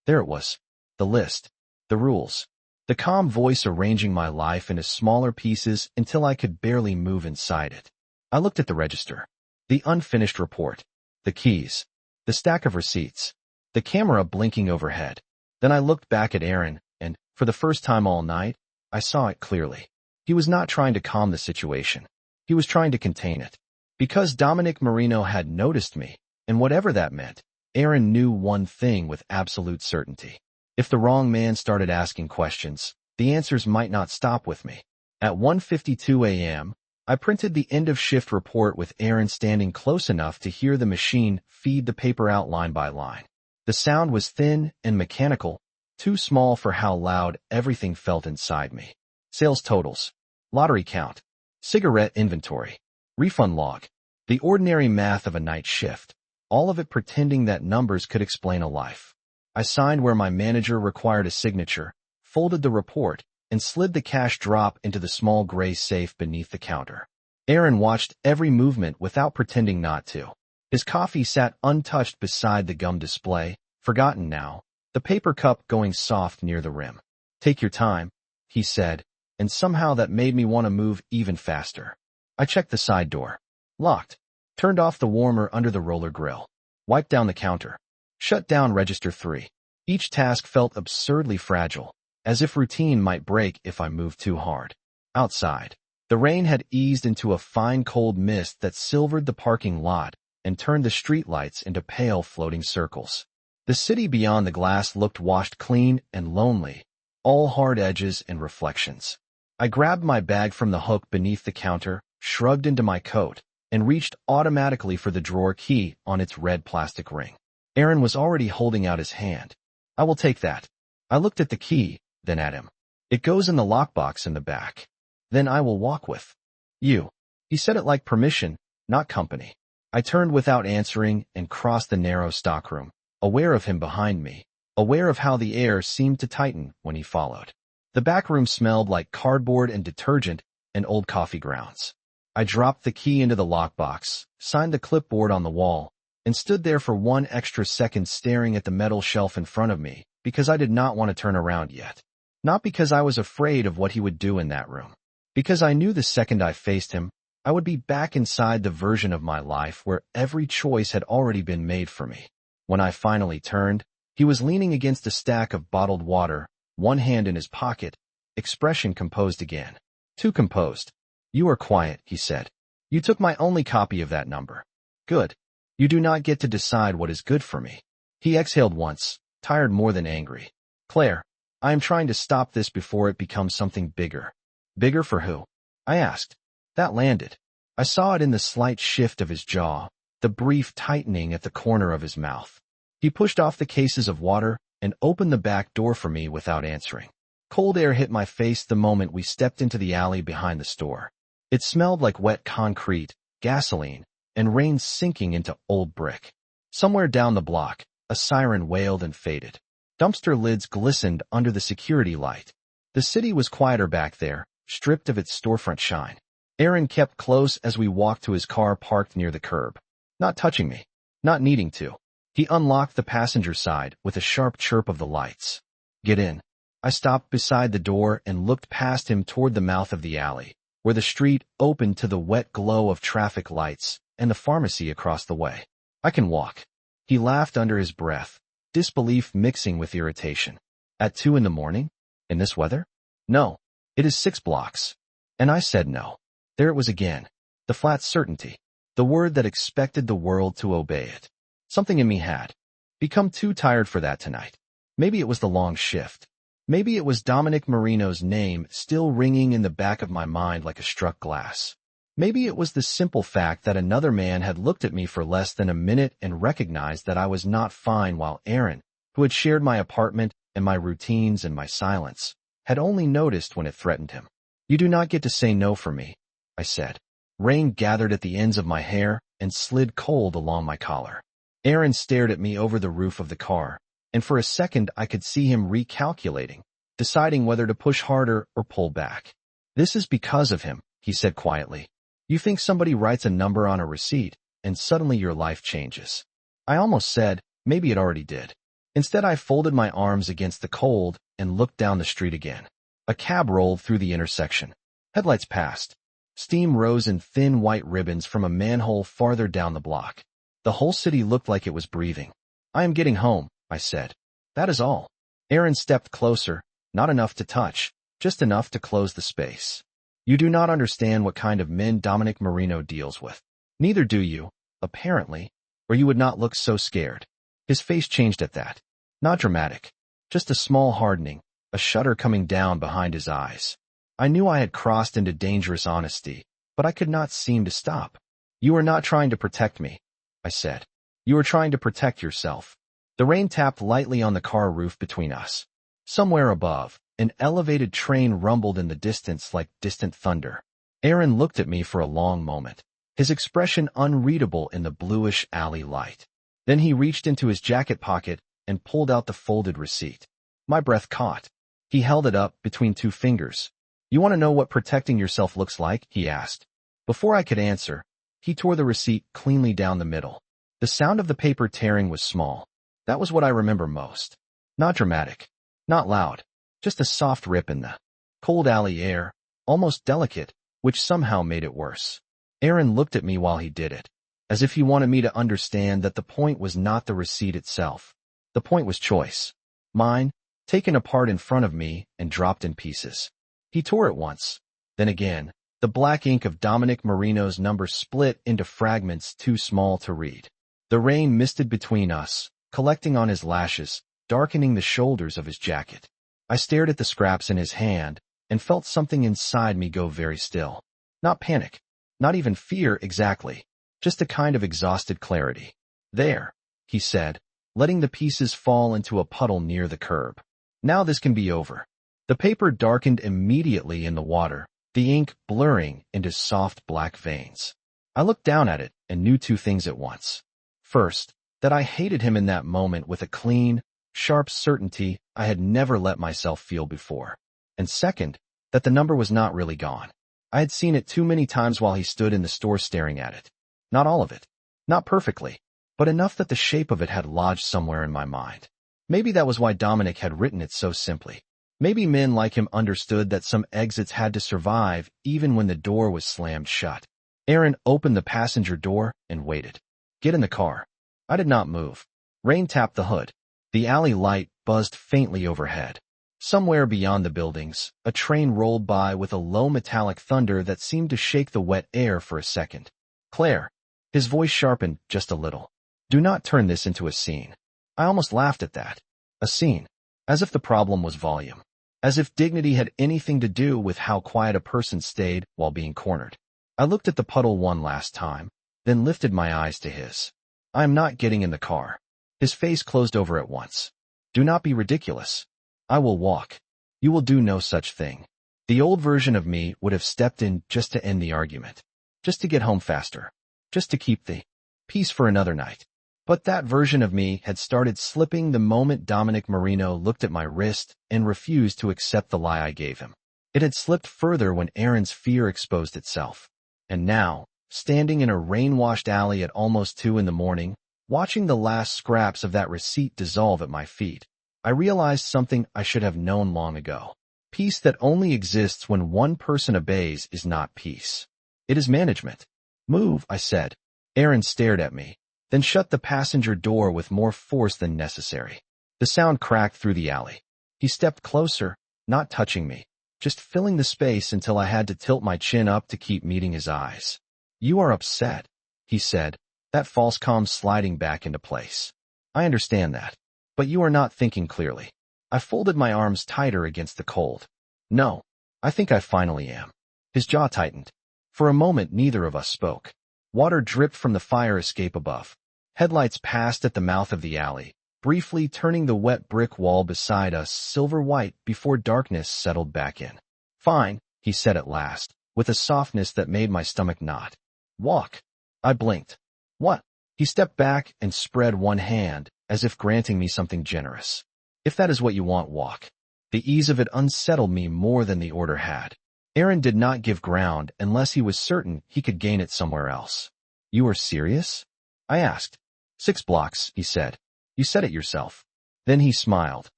There it was. The list. The rules. The calm voice arranging my life into smaller pieces until I could barely move inside it. I looked at the register. The unfinished report. The keys. The stack of receipts. The camera blinking overhead. Then I looked back at Aaron, and, for the first time all night, I saw it clearly. He was not trying to calm the situation. He was trying to contain it. Because Dominic Marino had noticed me, and whatever that meant, Aaron knew one thing with absolute certainty. If the wrong man started asking questions, the answers might not stop with me. At 1:52 a.m., I printed the end-of-shift report with Aaron standing close enough to hear the machine feed the paper out line by line. The sound was thin and mechanical, too small for how loud everything felt inside me. Sales totals. Lottery count. Cigarette inventory. Refund log. The ordinary math of a night shift. All of it pretending that numbers could explain a life. I signed where my manager required a signature, folded the report, and slid the cash drop into the small gray safe beneath the counter. Aaron watched every movement without pretending not to. His coffee sat untouched beside the gum display, forgotten now, the paper cup going soft near the rim. Take your time, he said, and somehow that made me want to move even faster. I checked the side door. Locked. Turned off the warmer under the roller grill. Wiped down the counter. Shut down register 3. Each task felt absurdly fragile, as if routine might break if I moved too hard. Outside, the rain had eased into a fine cold mist that silvered the parking lot and turned the streetlights into pale floating circles. The city beyond the glass looked washed clean and lonely, all hard edges and reflections. I grabbed my bag from the hook beneath the counter, shrugged into my coat, and reached automatically for the drawer key on its red plastic ring. Aaron was already holding out his hand. I will take that. I looked at the key, then at him. It goes in the lockbox in the back. Then I will walk with you. He said it like permission, not company. I turned without answering and crossed the narrow stockroom, aware of him behind me, aware of how the air seemed to tighten when he followed. The back room smelled like cardboard and detergent and old coffee grounds. I dropped the key into the lockbox, signed the clipboard on the wall, and stood there for one extra second staring at the metal shelf in front of me because I did not want to turn around yet. Not because I was afraid of what he would do in that room. Because I knew the second I faced him, I would be back inside the version of my life where every choice had already been made for me. When I finally turned, he was leaning against a stack of bottled water, one hand in his pocket, expression composed again. Too composed. You are quiet, he said. You took my only copy of that number. Good. You do not get to decide what is good for me. He exhaled once, tired more than angry. Claire, I am trying to stop this before it becomes something bigger. Bigger for who? I asked. That landed. I saw it in the slight shift of his jaw, the brief tightening at the corner of his mouth. He pushed off the cases of water and opened the back door for me without answering. Cold air hit my face the moment we stepped into the alley behind the store. It smelled like wet concrete, gasoline, and rain sinking into old brick. Somewhere down the block, a siren wailed and faded. Dumpster lids glistened under the security light. The city was quieter back there, stripped of its storefront shine. Aaron kept close as we walked to his car parked near the curb. Not touching me. Not needing to. He unlocked the passenger side with a sharp chirp of the lights. Get in. I stopped beside the door and looked past him toward the mouth of the alley, where the street opened to the wet glow of traffic lights and the pharmacy across the way. I can walk. He laughed under his breath, disbelief mixing with irritation. At 2 in the morning? In this weather? No. It is 6 blocks. And I said no. There it was again. The flat certainty. The word that expected the world to obey it. Something in me had become too tired for that tonight. Maybe it was the long shift. Maybe it was Dominic Marino's name still ringing in the back of my mind like a struck glass. Maybe it was the simple fact that another man had looked at me for less than a minute and recognized that I was not fine, while Aaron, who had shared my apartment and my routines and my silence, had only noticed when it threatened him. You do not get to say no for me, I said. Rain gathered at the ends of my hair and slid cold along my collar. Aaron stared at me over the roof of the car, and for a second I could see him recalculating, deciding whether to push harder or pull back. This is because of him, he said quietly. You think somebody writes a number on a receipt, and suddenly your life changes. I almost said, maybe it already did. Instead, I folded my arms against the cold and looked down the street again. A cab rolled through the intersection. Headlights passed. Steam rose in thin white ribbons from a manhole farther down the block. The whole city looked like it was breathing. I am getting home, I said. That is all. Aaron stepped closer, not enough to touch, just enough to close the space. You do not understand what kind of men Dominic Marino deals with. Neither do you, apparently, or you would not look so scared. His face changed at that. Not dramatic. Just a small hardening, a shudder coming down behind his eyes. I knew I had crossed into dangerous honesty, but I could not seem to stop. You are not trying to protect me, I said. You are trying to protect yourself. The rain tapped lightly on the car roof between us. Somewhere above, an elevated train rumbled in the distance like distant thunder. Aaron looked at me for a long moment, his expression unreadable in the bluish alley light. Then he reached into his jacket pocket and pulled out the folded receipt. My breath caught. He held it up between 2 fingers. You want to know what protecting yourself looks like? He asked. Before I could answer, he tore the receipt cleanly down the middle. The sound of the paper tearing was small. That was what I remember most. Not dramatic. Not loud. Just a soft rip in the cold alley air, almost delicate, which somehow made it worse. Aaron looked at me while he did it, as if he wanted me to understand that the point was not the receipt itself. The point was choice. Mine, taken apart in front of me and dropped in pieces. He tore it once. Then again, the black ink of Dominic Marino's number split into fragments too small to read. The rain misted between us, collecting on his lashes, darkening the shoulders of his jacket. I stared at the scraps in his hand and felt something inside me go very still. Not panic, not even fear exactly, just a kind of exhausted clarity. There, he said, letting the pieces fall into a puddle near the curb. Now this can be over. The paper darkened immediately in the water, the ink blurring into soft black veins. I looked down at it and knew 2 things at once. First, that I hated him in that moment with a clean, sharp certainty I had never let myself feel before. And second, that the number was not really gone. I had seen it too many times while he stood in the store staring at it. Not all of it. Not perfectly, but enough that the shape of it had lodged somewhere in my mind. Maybe that was why Dominic had written it so simply. Maybe men like him understood that some exits had to survive even when the door was slammed shut. Aaron opened the passenger door and waited. Get in the car. I did not move. Rain tapped the hood. The alley light buzzed faintly overhead. Somewhere beyond the buildings, a train rolled by with a low metallic thunder that seemed to shake the wet air for a second. Claire. His voice sharpened just a little. Do not turn this into a scene. I almost laughed at that. A scene. As if the problem was volume. As if dignity had anything to do with how quiet a person stayed while being cornered. I looked at the puddle one last time, then lifted my eyes to his. I am not getting in the car. His face closed over at once. Do not be ridiculous. I will walk. You will do no such thing. The old version of me would have stepped in just to end the argument, just to get home faster, just to keep the peace for another night. But that version of me had started slipping the moment Dominic Marino looked at my wrist and refused to accept the lie I gave him. It had slipped further when Aaron's fear exposed itself. And now, standing in a rain-washed alley at almost 2 a.m, watching the last scraps of that receipt dissolve at my feet, I realized something I should have known long ago. Peace that only exists when one person obeys is not peace. It is management. Move, I said. Aaron stared at me, then shut the passenger door with more force than necessary. The sound cracked through the alley. He stepped closer, not touching me, just filling the space until I had to tilt my chin up to keep meeting his eyes. You are upset, he said, that false calm sliding back into place. I understand that. But you are not thinking clearly. I folded my arms tighter against the cold. No, I think I finally am. His jaw tightened. For a moment, neither of us spoke. Water dripped from the fire escape above. Headlights passed at the mouth of the alley, briefly turning the wet brick wall beside us silver white before darkness settled back in. Fine, he said at last, with a softness that made my stomach knot. Walk. I blinked. What? He stepped back and spread one hand, as if granting me something generous. If that is what you want, walk. The ease of it unsettled me more than the order had. Aaron did not give ground unless he was certain he could gain it somewhere else. You are serious? I asked. 6 blocks, he said. You said it yourself. Then he smiled,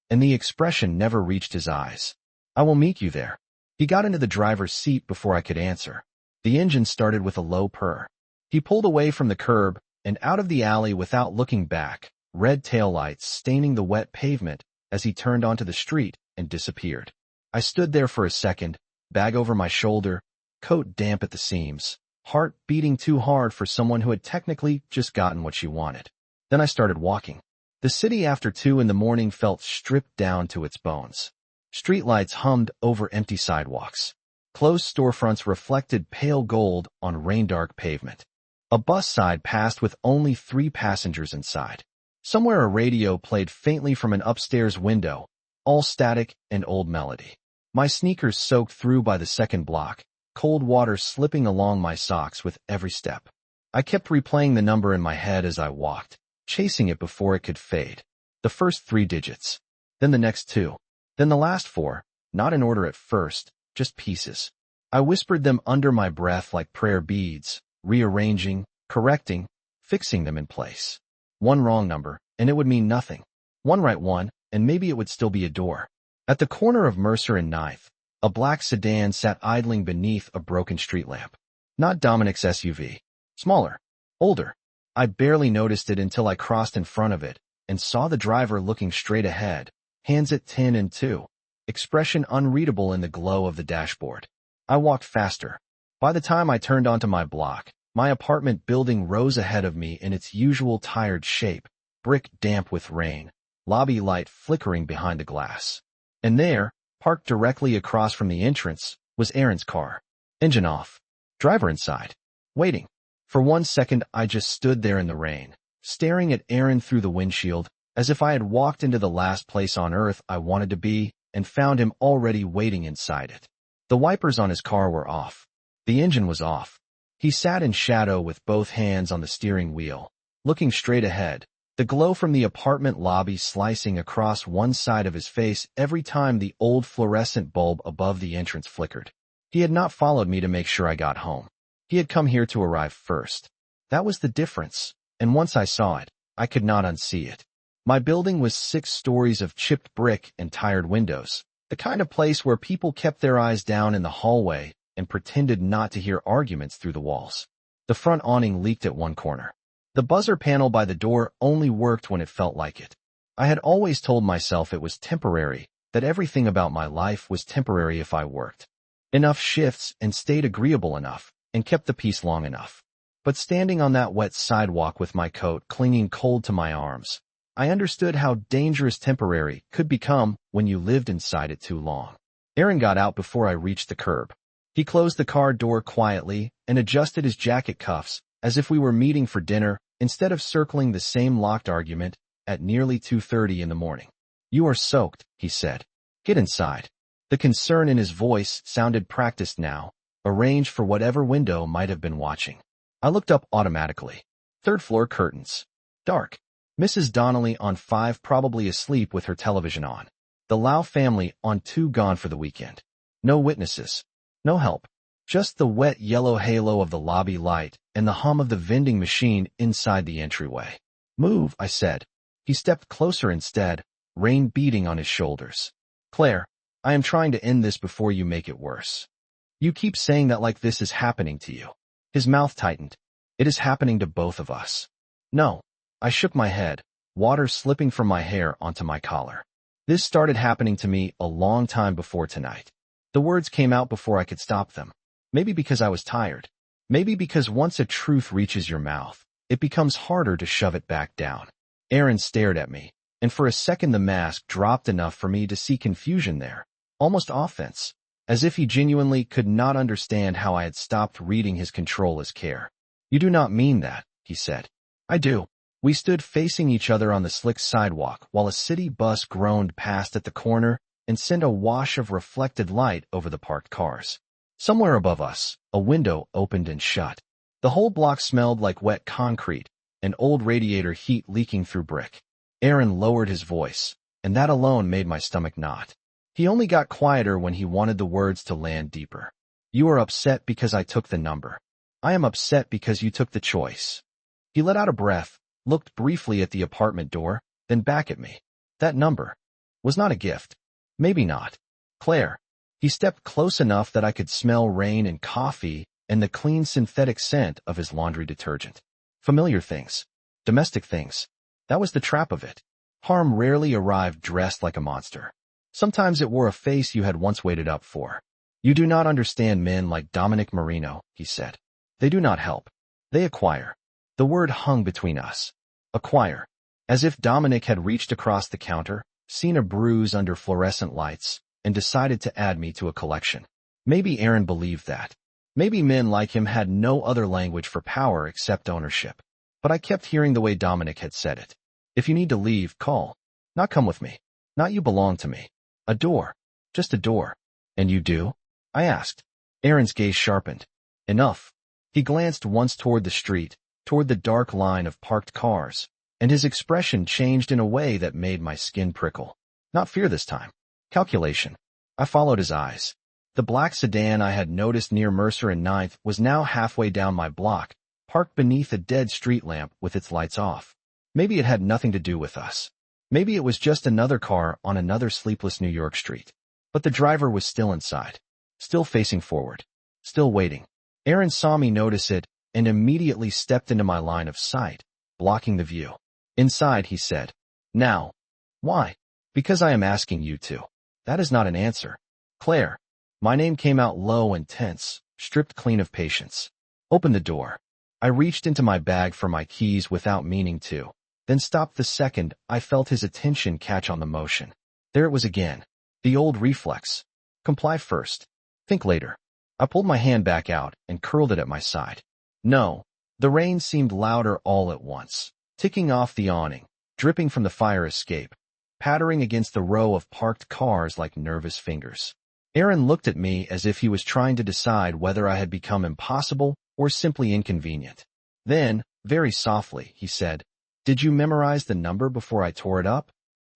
and the expression never reached his eyes. I will meet you there. He got into the driver's seat before I could answer. The engine started with a low purr. He pulled away from the curb and out of the alley without looking back, red taillights staining the wet pavement as he turned onto the street and disappeared. I stood there for a second, bag over my shoulder, coat damp at the seams, heart beating too hard for someone who had technically just gotten what she wanted. Then I started walking. The city after 2 a.m. felt stripped down to its bones. Streetlights hummed over empty sidewalks. Closed storefronts reflected pale gold on rain-dark pavement. A bus side passed with only 3 passengers inside. Somewhere a radio played faintly from an upstairs window, all static and old melody. My sneakers soaked through by the second block, cold water slipping along my socks with every step. I kept replaying the number in my head as I walked, chasing it before it could fade. The first 3 digits, then the next 2, then the last 4, not in order at first, just pieces. I whispered them under my breath like prayer beads, rearranging, correcting, fixing them in place. 1 wrong number, and it would mean nothing. 1 right one, and maybe it would still be a door. At the corner of Mercer and 9th, a black sedan sat idling beneath a broken street lamp. Not Dominic's SUV. Smaller. Older. I barely noticed it until I crossed in front of it and saw the driver looking straight ahead, hands at 10 and 2, expression unreadable in the glow of the dashboard. I walked faster. By the time I turned onto my block, my apartment building rose ahead of me in its usual tired shape, brick damp with rain, lobby light flickering behind the glass. And there, parked directly across from the entrance, was Aaron's car. Engine off. Driver inside. Waiting. For 1 second, I just stood there in the rain, staring at Aaron through the windshield, as if I had walked into the last place on earth I wanted to be and found him already waiting inside it. The wipers on his car were off. The engine was off. He sat in shadow with both hands on the steering wheel, looking straight ahead, the glow from the apartment lobby slicing across one side of his face every time the old fluorescent bulb above the entrance flickered. He had not followed me to make sure I got home. He had come here to arrive first. That was the difference, and once I saw it, I could not unsee it. My building was 6 stories of chipped brick and tired windows, the kind of place where people kept their eyes down in the hallway and pretended not to hear arguments through the walls. The front awning leaked at one corner. The buzzer panel by the door only worked when it felt like it. I had always told myself it was temporary, that everything about my life was temporary if I worked enough shifts and stayed agreeable enough and kept the peace long enough. But standing on that wet sidewalk with my coat clinging cold to my arms, I understood how dangerous temporary could become when you lived inside it too long. Aaron got out before I reached the curb. He closed the car door quietly and adjusted his jacket cuffs as if we were meeting for dinner instead of circling the same locked argument at nearly 2:30 in the morning. You are soaked, he said. Get inside. The concern in his voice sounded practiced now, arranged for whatever window might have been watching. I looked up automatically. Third floor curtains. Dark. Mrs. Donnelly on 5 probably asleep with her television on. The Lau family on 2 gone for the weekend. No witnesses. No help. Just the wet yellow halo of the lobby light and the hum of the vending machine inside the entryway. Move, I said. He stepped closer instead, rain beating on his shoulders. Claire, I am trying to end this before you make it worse. You keep saying that like this is happening to you. His mouth tightened. It is happening to both of us. No. I shook my head, water slipping from my hair onto my collar. This started happening to me a long time before tonight. The words came out before I could stop them. Maybe because I was tired. Maybe because once a truth reaches your mouth, it becomes harder to shove it back down. Aaron stared at me, and for a second the mask dropped enough for me to see confusion there, almost offense, as if he genuinely could not understand how I had stopped reading his control as care. You do not mean that, he said. I do. We stood facing each other on the slick sidewalk while a city bus groaned past at the corner and sent a wash of reflected light over the parked cars. Somewhere above us, a window opened and shut. The whole block smelled like wet concrete, and old radiator heat leaking through brick. Aaron lowered his voice, and that alone made my stomach knot. He only got quieter when he wanted the words to land deeper. You are upset because I took the number. I am upset because you took the choice. He let out a breath, looked briefly at the apartment door, then back at me. That number was not a gift. Maybe not. Claire. He stepped close enough that I could smell rain and coffee and the clean synthetic scent of his laundry detergent. Familiar things. Domestic things. That was the trap of it. Harm rarely arrived dressed like a monster. Sometimes it wore a face you had once waited up for. You do not understand men like Dominic Marino, he said. They do not help. They acquire. The word hung between us. Acquire. As if Dominic had reached across the counter, seen a bruise under fluorescent lights, and decided to add me to a collection. Maybe Aaron believed that. Maybe men like him had no other language for power except ownership. But I kept hearing the way Dominic had said it. If you need to leave, call. Not come with me. Not you belong to me. A door. Just a door. And you do? I asked. Aaron's gaze sharpened. Enough. He glanced once toward the street, toward the dark line of parked cars, and his expression changed in a way that made my skin prickle. Not fear this time. Calculation. I followed his eyes. The black sedan I had noticed near Mercer and 9th was now halfway down my block, parked beneath a dead street lamp with its lights off. Maybe it had nothing to do with us. Maybe it was just another car on another sleepless New York street. But the driver was still inside. Still facing forward. Still waiting. Aaron saw me notice it and immediately stepped into my line of sight, blocking the view. Inside, he said. Now. Why? Because I am asking you to. That is not an answer. Claire. My name came out low and tense, stripped clean of patience. Open the door. I reached into my bag for my keys without meaning to, then stopped the second I felt his attention catch on the motion. There it was again. The old reflex. Comply first. Think later. I pulled my hand back out and curled it at my side. No. The rain seemed louder all at once, ticking off the awning, dripping from the fire escape, pattering against the row of parked cars like nervous fingers. Aaron looked at me as if he was trying to decide whether I had become impossible or simply inconvenient. Then, very softly, he said, Did you memorize the number before I tore it up?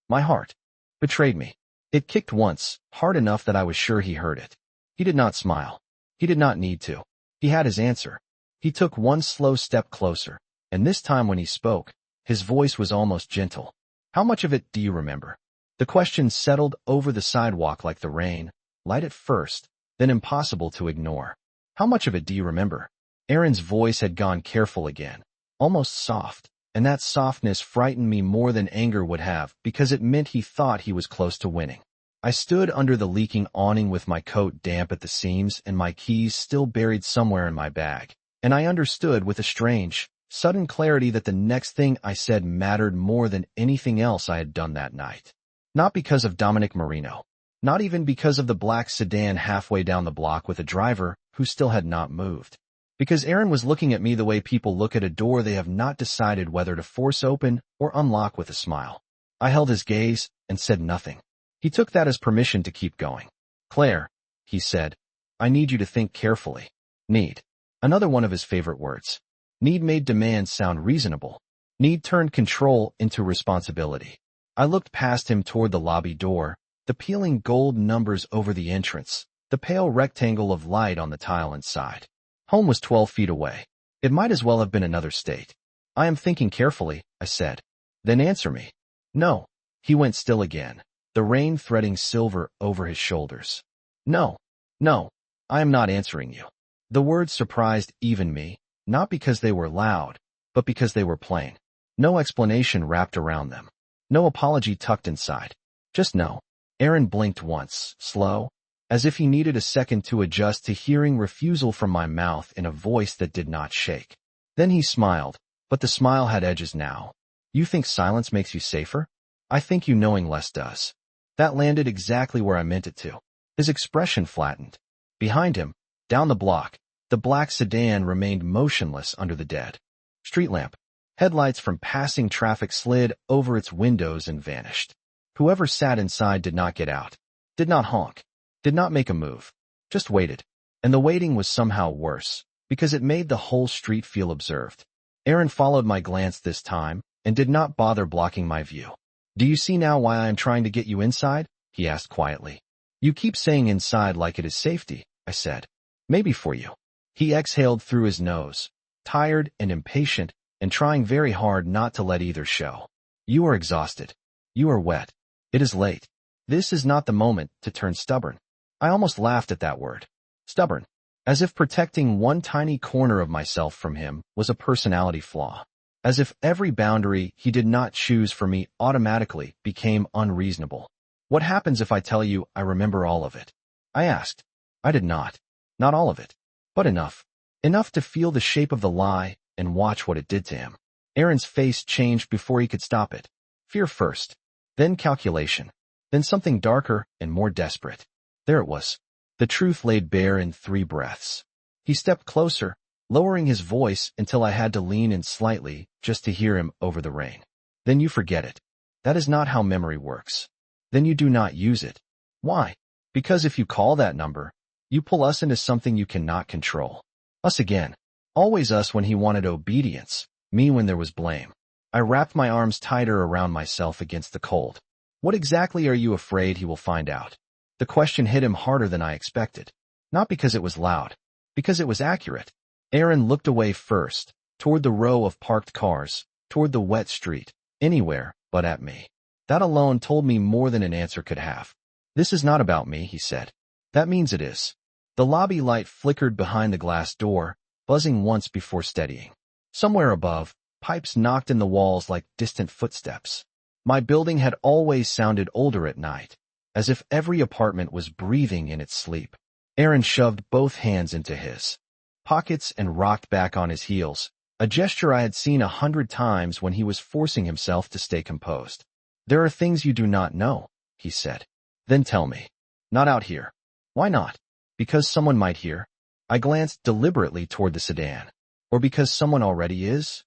My heart betrayed me. It kicked once, hard enough that I was sure he heard it. He did not smile. He did not need to. He had his answer. He took one slow step closer, and this time when he spoke, his voice was almost gentle. How much of it do you remember? The question settled over the sidewalk like the rain, light at first, then impossible to ignore. How much of it do you remember? Aaron's voice had gone careful again, almost soft, and that softness frightened me more than anger would have because it meant he thought he was close to winning. I stood under the leaking awning with my coat damp at the seams and my keys still buried somewhere in my bag, and I understood with a strange, sudden clarity that the next thing I said mattered more than anything else I had done that night. Not because of Dominic Marino. Not even because of the black sedan halfway down the block with a driver who still had not moved. Because Aaron was looking at me the way people look at a door they have not decided whether to force open or unlock with a smile. I held his gaze and said nothing. He took that as permission to keep going. Claire, he said, I need you to think carefully. Need. Another one of his favorite words. Need made demands sound reasonable. Need turned control into responsibility. I looked past him toward the lobby door, the peeling gold numbers over the entrance, the pale rectangle of light on the tile inside. Home was 12 feet away. It might as well have been another state. I am thinking carefully, I said. Then answer me. No. He went still again, the rain threading silver over his shoulders. No. No. I am not answering you. The words surprised even me, not because they were loud, but because they were plain. No explanation wrapped around them. No apology tucked inside. Just no. Aaron blinked once, slow, as if he needed a second to adjust to hearing refusal from my mouth in a voice that did not shake. Then he smiled, but the smile had edges now. You think silence makes you safer? I think you knowing less does. That landed exactly where I meant it to. His expression flattened. Behind him, down the block, the black sedan remained motionless under the dead street lamp. Headlights from passing traffic slid over its windows and vanished. Whoever sat inside did not get out, did not honk, did not make a move, just waited. And the waiting was somehow worse, because it made the whole street feel observed. Aaron followed my glance this time, and did not bother blocking my view. Do you see now why I am trying to get you inside? He asked quietly. You keep saying inside like it is safety, I said. Maybe for you. He exhaled through his nose, tired and impatient, and trying very hard not to let either show. You are exhausted. You are wet. It is late. This is not the moment to turn stubborn. I almost laughed at that word. Stubborn. As if protecting one tiny corner of myself from him was a personality flaw. As if every boundary he did not choose for me automatically became unreasonable. What happens if I tell you I remember all of it? I asked. I did not. Not all of it. But enough. Enough to feel the shape of the lie and watch what it did to him. Aaron's face changed before he could stop it. Fear first. Then calculation. Then something darker and more desperate. There it was. The truth laid bare in 3 breaths. He stepped closer, lowering his voice until I had to lean in slightly just to hear him over the rain. Then you forget it. That is not how memory works. Then you do not use it. Why? Because if you call that number, you pull us into something you cannot control. Us again. Always us when he wanted obedience, me when there was blame. I wrapped my arms tighter around myself against the cold. What exactly are you afraid he will find out? The question hit him harder than I expected. Not because it was loud. Because it was accurate. Aaron looked away first, toward the row of parked cars, toward the wet street, anywhere but at me. That alone told me more than an answer could have. This is not about me, he said. That means it is. The lobby light flickered behind the glass door, buzzing once before steadying. Somewhere above, pipes knocked in the walls like distant footsteps. My building had always sounded older at night, as if every apartment was breathing in its sleep. Aaron shoved both hands into his pockets and rocked back on his heels, a gesture I had seen 100 times when he was forcing himself to stay composed. There are things you do not know, he said. Then tell me. Not out here. Why not? Because someone might hear. I glanced deliberately toward the sedan. Or because someone already is?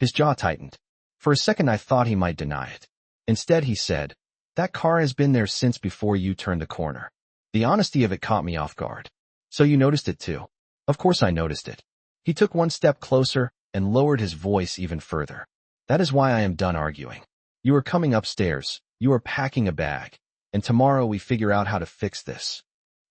His jaw tightened. For a second I thought he might deny it. Instead he said, that car has been there since before you turned the corner. The honesty of it caught me off guard. So you noticed it too? Of course I noticed it. He took one step closer and lowered his voice even further. That is why I am done arguing. You are coming upstairs. You are packing a bag. And tomorrow we figure out how to fix this.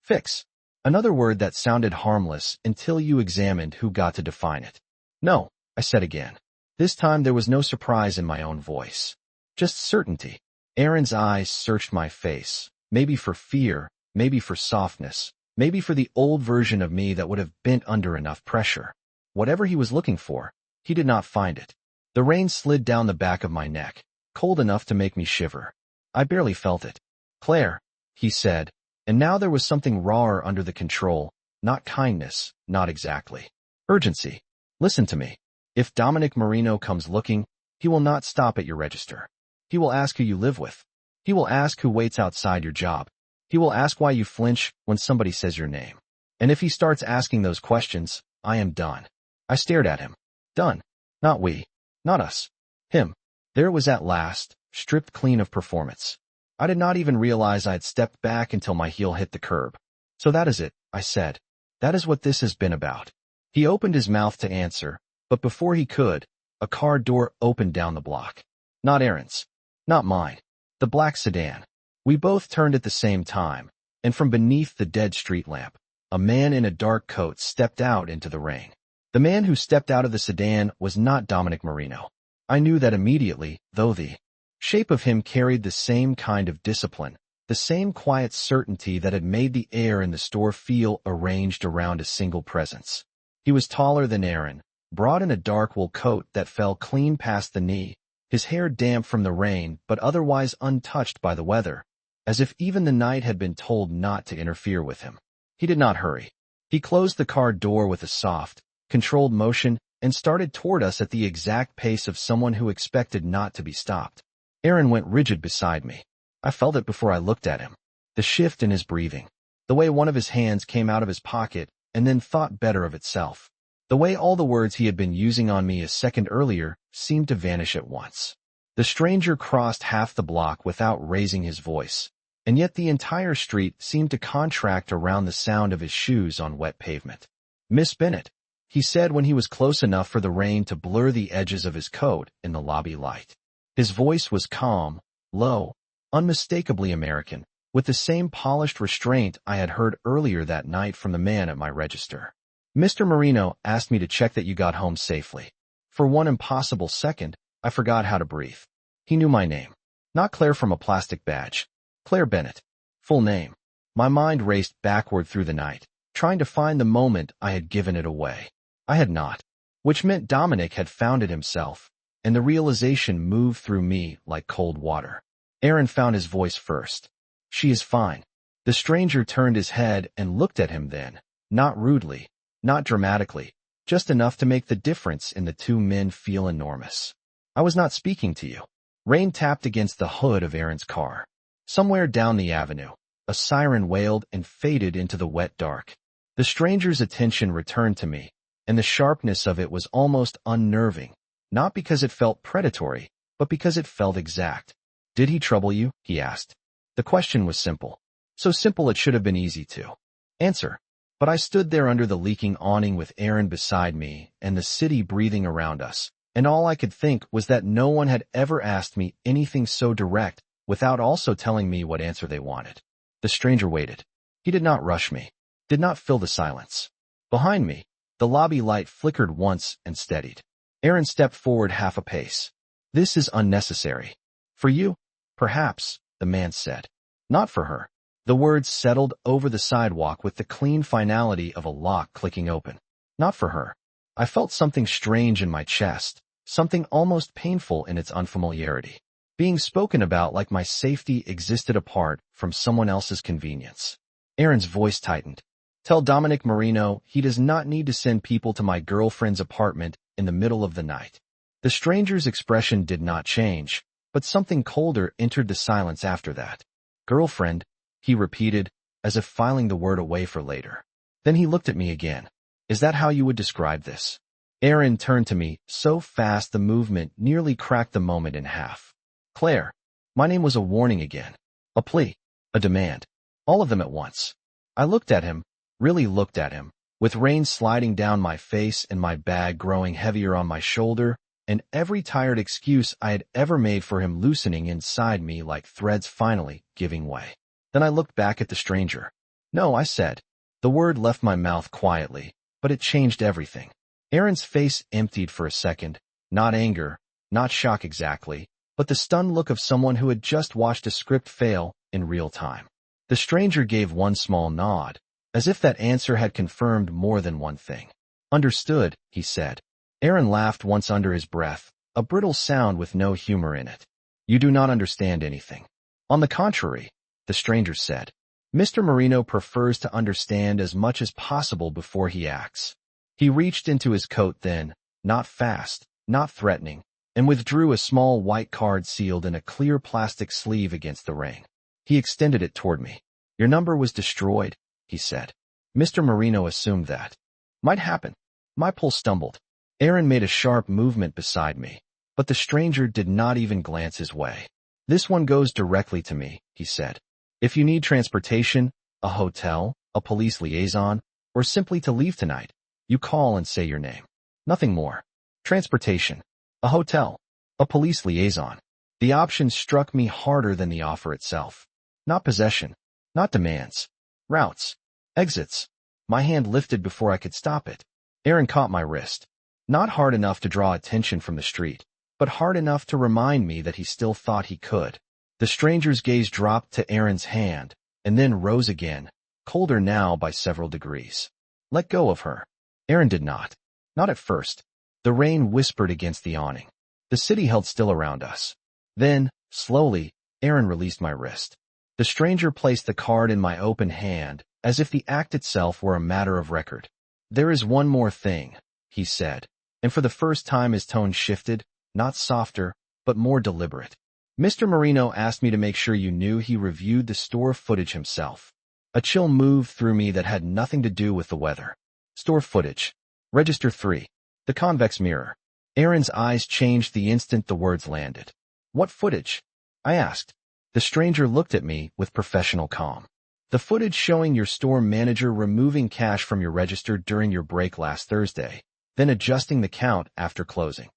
Fix. Another word that sounded harmless until you examined who got to define it. No, I said again. This time there was no surprise in my own voice. Just certainty. Aaron's eyes searched my face, maybe for fear, maybe for softness, maybe for the old version of me that would have bent under enough pressure. Whatever he was looking for, he did not find it. The rain slid down the back of my neck, cold enough to make me shiver. I barely felt it. Claire, he said, and now there was something rawer under the control, not kindness, not exactly. Urgency. Listen to me. If Dominic Marino comes looking, he will not stop at your register. He will ask who you live with. He will ask who waits outside your job. He will ask why you flinch when somebody says your name. And if he starts asking those questions, I am done. I stared at him. Done. Not we. Not us. Him. There it was at last, stripped clean of performance. I did not even realize I had stepped back until my heel hit the curb. So that is it, I said. That is what this has been about. He opened his mouth to answer, but before he could, a car door opened down the block. Not Aaron's. Not mine. The black sedan. We both turned at the same time, and from beneath the dead street lamp, a man in a dark coat stepped out into the rain. The man who stepped out of the sedan was not Dominic Marino. I knew that immediately, though the shape of him carried the same kind of discipline, the same quiet certainty that had made the air in the store feel arranged around a single presence. He was taller than Aaron, broad in a dark wool coat that fell clean past the knee, his hair damp from the rain but otherwise untouched by the weather, as if even the night had been told not to interfere with him. He did not hurry. He closed the car door with a soft, controlled motion and started toward us at the exact pace of someone who expected not to be stopped. Aaron went rigid beside me. I felt it before I looked at him. The shift in his breathing. The way one of his hands came out of his pocket and then thought better of itself. The way all the words he had been using on me a second earlier seemed to vanish at once. The stranger crossed half the block without raising his voice, and yet the entire street seemed to contract around the sound of his shoes on wet pavement. "Miss Bennett," he said when he was close enough for the rain to blur the edges of his coat in the lobby light. His voice was calm, low, unmistakably American, with the same polished restraint I had heard earlier that night from the man at my register. "Mr. Marino asked me to check that you got home safely." For one impossible second, I forgot how to breathe. He knew my name. Not Claire from a plastic badge. Claire Bennett. Full name. My mind raced backward through the night, trying to find the moment I had given it away. I had not, which meant Dominic had found it himself, and the realization moved through me like cold water. Aaron found his voice first. "She is fine." The stranger turned his head and looked at him then, not rudely, not dramatically, just enough to make the difference in the two men feel enormous. "I was not speaking to you." Rain tapped against the hood of Aaron's car. Somewhere down the avenue, a siren wailed and faded into the wet dark. The stranger's attention returned to me, and the sharpness of it was almost unnerving, not because it felt predatory, but because it felt exact. "Did he trouble you?" he asked. The question was simple. So simple it should have been easy to answer. But I stood there under the leaking awning with Aaron beside me and the city breathing around us, and all I could think was that no one had ever asked me anything so direct without also telling me what answer they wanted. The stranger waited. He did not rush me, did not fill the silence. Behind me, the lobby light flickered once and steadied. Aaron stepped forward half a pace. "This is unnecessary." "For you, perhaps," the man said. "Not for her." The words settled over the sidewalk with the clean finality of a lock clicking open. "Not for her." I felt something strange in my chest, something almost painful in its unfamiliarity. Being spoken about like my safety existed apart from someone else's convenience. Aaron's voice tightened. "Tell Dominic Marino he does not need to send people to my girlfriend's apartment in the middle of the night." The stranger's expression did not change, but something colder entered the silence after that. "Girlfriend," he repeated, as if filing the word away for later. Then he looked at me again. "Is that how you would describe this?" Aaron turned to me, so fast the movement nearly cracked the moment in half. "Claire." My name was a warning again. A plea. A demand. All of them at once. I looked at him, really looked at him, with rain sliding down my face and my bag growing heavier on my shoulder, and every tired excuse I had ever made for him loosening inside me like threads finally giving way. Then I looked back at the stranger. "No," I said. The word left my mouth quietly, but it changed everything. Aaron's face emptied for a second, not anger, not shock exactly, but the stunned look of someone who had just watched a script fail in real time. The stranger gave one small nod, as if that answer had confirmed more than one thing. "Understood," he said. Aaron laughed once under his breath, a brittle sound with no humor in it. "You do not understand anything." "On the contrary," the stranger said. "Mr. Marino prefers to understand as much as possible before he acts." He reached into his coat then, not fast, not threatening, and withdrew a small white card sealed in a clear plastic sleeve against the rain. He extended it toward me. "Your number was destroyed," he said. "Mr. Marino assumed that." "Might happen." My pulse stumbled. Aaron made a sharp movement beside me, but the stranger did not even glance his way. This one goes directly to me, he said. If you need transportation, a hotel, a police liaison, or simply to leave tonight, you call and say your name. Nothing more. Transportation, a hotel, a police liaison. The option struck me harder than the offer itself. Not possession, not demands. Routes, exits. My hand lifted before I could stop it. Aaron caught my wrist. Not hard enough to draw attention from the street, but hard enough to remind me that he still thought he could. The stranger's gaze dropped to Aaron's hand, and then rose again, colder now by several degrees. Let go of her. Aaron did not. Not at first. The rain whispered against the awning. The city held still around us. Then, slowly, Aaron released my wrist. The stranger placed the card in my open hand, as if the act itself were a matter of record. There is one more thing, he said, and for the first time his tone shifted, not softer, but more deliberate. Mr. Marino asked me to make sure you knew he reviewed the store footage himself. A chill moved through me that had nothing to do with the weather. Store footage. Register 3. The convex mirror. Aaron's eyes changed the instant the words landed. What footage? I asked. The stranger looked at me with professional calm. The footage showing your store manager removing cash from your register during your break last Thursday, then adjusting the count after closing.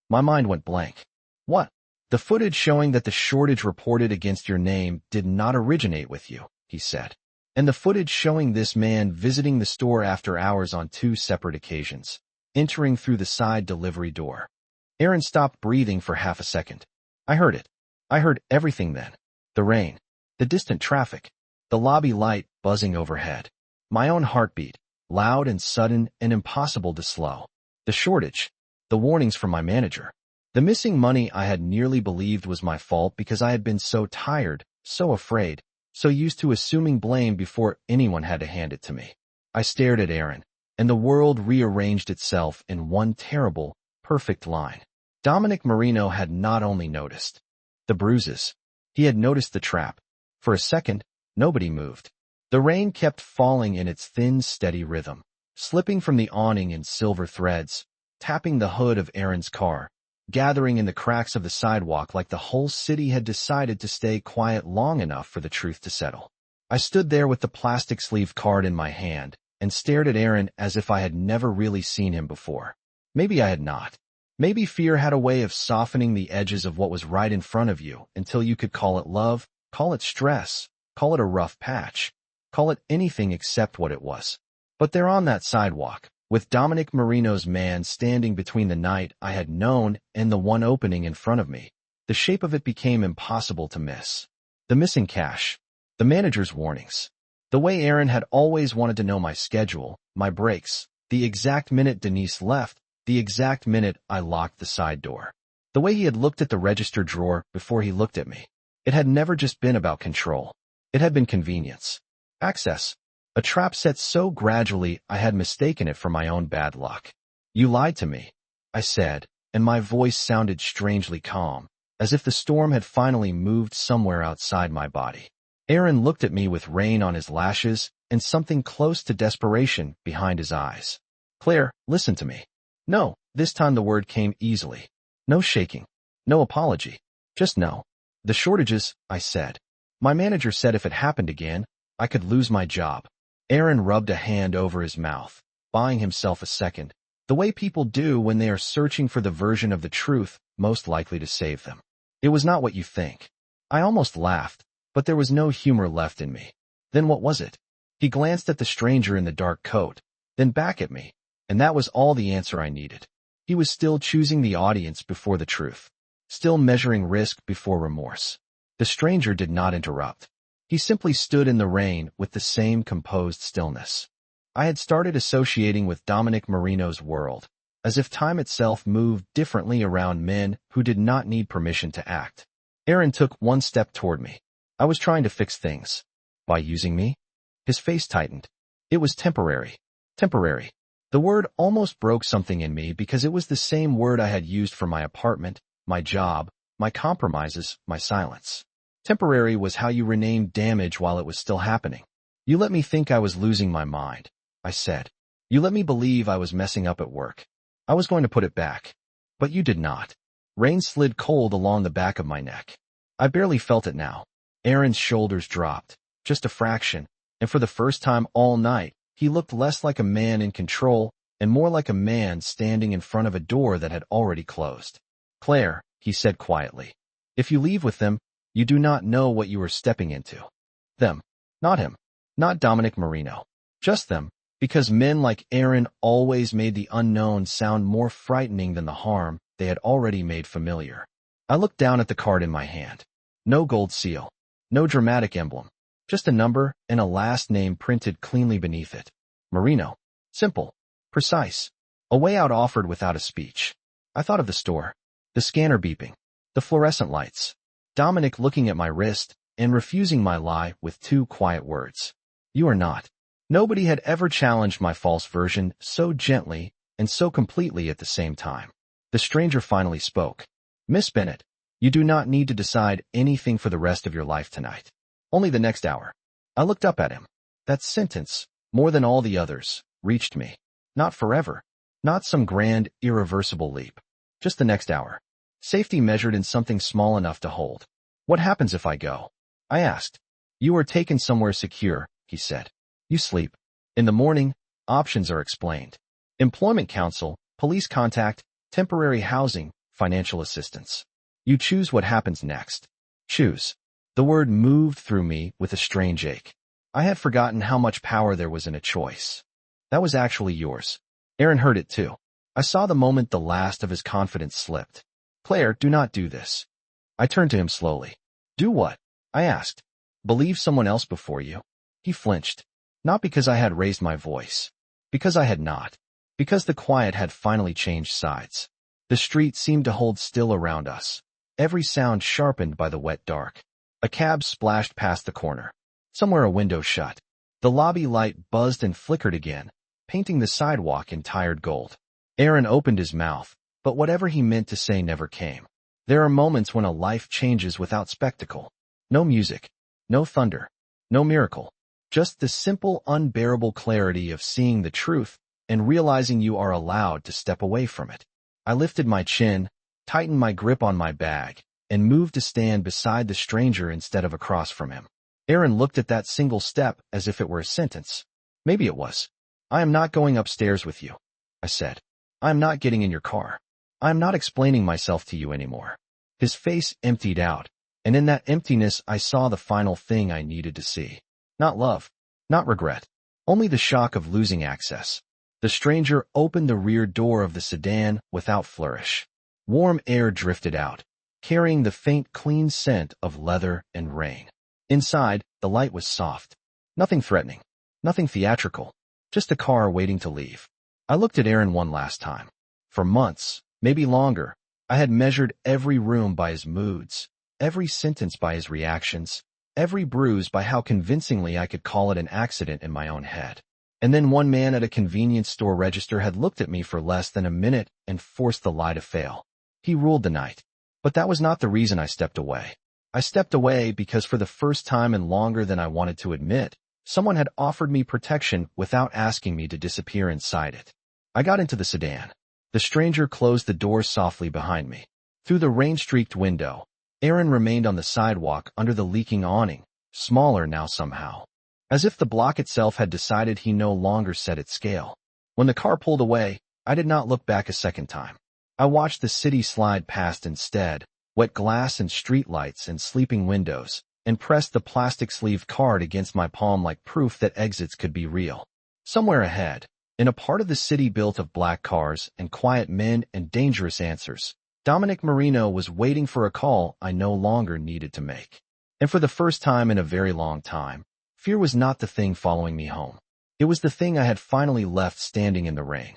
My mind went blank. What? The footage showing that the shortage reported against your name did not originate with you, he said. And the footage showing this man visiting the store after hours on 2 separate occasions, entering through the side delivery door. Aaron stopped breathing for half a second. I heard it. I heard everything then. The rain, the distant traffic, the lobby light buzzing overhead. My own heartbeat, loud and sudden and impossible to slow. The shortage, the warnings from my manager. The missing money I had nearly believed was my fault because I had been so tired, so afraid, so used to assuming blame before anyone had to hand it to me. I stared at Aaron, and the world rearranged itself in one terrible, perfect line. Dominic Marino had not only noticed the bruises, he had noticed the trap. For a second, nobody moved. The rain kept falling in its thin, steady rhythm, slipping from the awning in silver threads, tapping the hood of Aaron's car, gathering in the cracks of the sidewalk like the whole city had decided to stay quiet long enough for the truth to settle. I stood there with the plastic sleeve card in my hand and stared at Aaron as if I had never really seen him before. Maybe I had not. Maybe fear had a way of softening the edges of what was right in front of you until you could call it love, call it stress, call it a rough patch, call it anything except what it was. But there on that sidewalk, with Dominic Marino's man standing between the night I had known and the one opening in front of me, the shape of it became impossible to miss. The missing cash, the manager's warnings, the way Aaron had always wanted to know my schedule, my breaks, the exact minute Denise left, the exact minute I locked the side door, the way he had looked at the register drawer before he looked at me. It had never just been about control. It had been convenience. Access. A trap set so gradually I had mistaken it for my own bad luck. You lied to me, I said, and my voice sounded strangely calm, as if the storm had finally moved somewhere outside my body. Aaron looked at me with rain on his lashes and something close to desperation behind his eyes. Claire, listen to me. No, this time the word came easily. No shaking. No apology. Just no. The shortages, I said. My manager said if it happened again, I could lose my job. Aaron rubbed a hand over his mouth, buying himself a second, the way people do when they are searching for the version of the truth most likely to save them. It was not what you think. I almost laughed, but there was no humor left in me. Then what was it? He glanced at the stranger in the dark coat, then back at me, and that was all the answer I needed. He was still choosing the audience before the truth, still measuring risk before remorse. The stranger did not interrupt. He simply stood in the rain with the same composed stillness. I had started associating with Dominic Marino's world, as if time itself moved differently around men who did not need permission to act. Aaron took one step toward me. I was trying to fix things. By using me? His face tightened. It was temporary. Temporary. The word almost broke something in me because it was the same word I had used for my apartment, my job, my compromises, my silence. Temporary was how you renamed damage while it was still happening. You let me think I was losing my mind, I said. You let me believe I was messing up at work. I was going to put it back. But you did not. Rain slid cold along the back of my neck. I barely felt it now. Aaron's shoulders dropped, just a fraction, and for the first time all night, he looked less like a man in control and more like a man standing in front of a door that had already closed. Claire, he said quietly, if you leave with them, you do not know what you are stepping into. Them. Not him. Not Dominic Marino. Just them, because men like Aaron always made the unknown sound more frightening than the harm they had already made familiar. I looked down at the card in my hand. No gold seal. No dramatic emblem. Just a number and a last name printed cleanly beneath it. Marino. Simple. Precise. A way out offered without a speech. I thought of the store. The scanner beeping. The fluorescent lights. Dominic looking at my wrist and refusing my lie with 2 quiet words. You are not. Nobody had ever challenged my false version so gently and so completely at the same time. The stranger finally spoke. Miss Bennett, you do not need to decide anything for the rest of your life tonight. Only the next hour. I looked up at him. That sentence, more than all the others, reached me. Not forever. Not some grand, irreversible leap. Just the next hour. Safety measured in something small enough to hold. What happens if I go? I asked. You are taken somewhere secure, he said. You sleep. In the morning, options are explained. Employment counsel, police contact, temporary housing, financial assistance. You choose what happens next. Choose. The word moved through me with a strange ache. I had forgotten how much power there was in a choice. That was actually yours. Aaron heard it too. I saw the moment the last of his confidence slipped. Claire, do not do this. I turned to him slowly. Do what? I asked. Believe someone else before you. He flinched. Not because I had raised my voice. Because I had not. Because the quiet had finally changed sides. The street seemed to hold still around us. Every sound sharpened by the wet dark. A cab splashed past the corner. Somewhere a window shut. The lobby light buzzed and flickered again, painting the sidewalk in tired gold. Aaron opened his mouth, but whatever he meant to say never came. There are moments when a life changes without spectacle. No music. No thunder. No miracle. Just the simple, unbearable clarity of seeing the truth and realizing you are allowed to step away from it. I lifted my chin, tightened my grip on my bag, and moved to stand beside the stranger instead of across from him. Aaron looked at that single step as if it were a sentence. Maybe it was. I am not going upstairs with you, I said. I am not getting in your car. I am not explaining myself to you anymore. His face emptied out, and in that emptiness I saw the final thing I needed to see. Not love. Not regret. Only the shock of losing access. The stranger opened the rear door of the sedan without flourish. Warm air drifted out, carrying the faint, clean scent of leather and rain. Inside, the light was soft. Nothing threatening. Nothing theatrical. Just a car waiting to leave. I looked at Aaron one last time. For months, maybe longer, I had measured every room by his moods, every sentence by his reactions, every bruise by how convincingly I could call it an accident in my own head. And then one man at a convenience store register had looked at me for less than a minute and forced the lie to fail. He ruled the night. But that was not the reason I stepped away. I stepped away because for the first time and longer than I wanted to admit, someone had offered me protection without asking me to disappear inside it. I got into the sedan. The stranger closed the door softly behind me. Through the rain-streaked window, Aaron remained on the sidewalk under the leaking awning, smaller now somehow. As if the block itself had decided he no longer set its scale. When the car pulled away, I did not look back a second time. I watched the city slide past instead, wet glass and streetlights and sleeping windows, and pressed the plastic-sleeved card against my palm like proof that exits could be real. Somewhere ahead, in a part of the city built of black cars and quiet men and dangerous answers, Dominic Marino was waiting for a call I no longer needed to make. And for the first time in a very long time, fear was not the thing following me home. It was the thing I had finally left standing in the rain.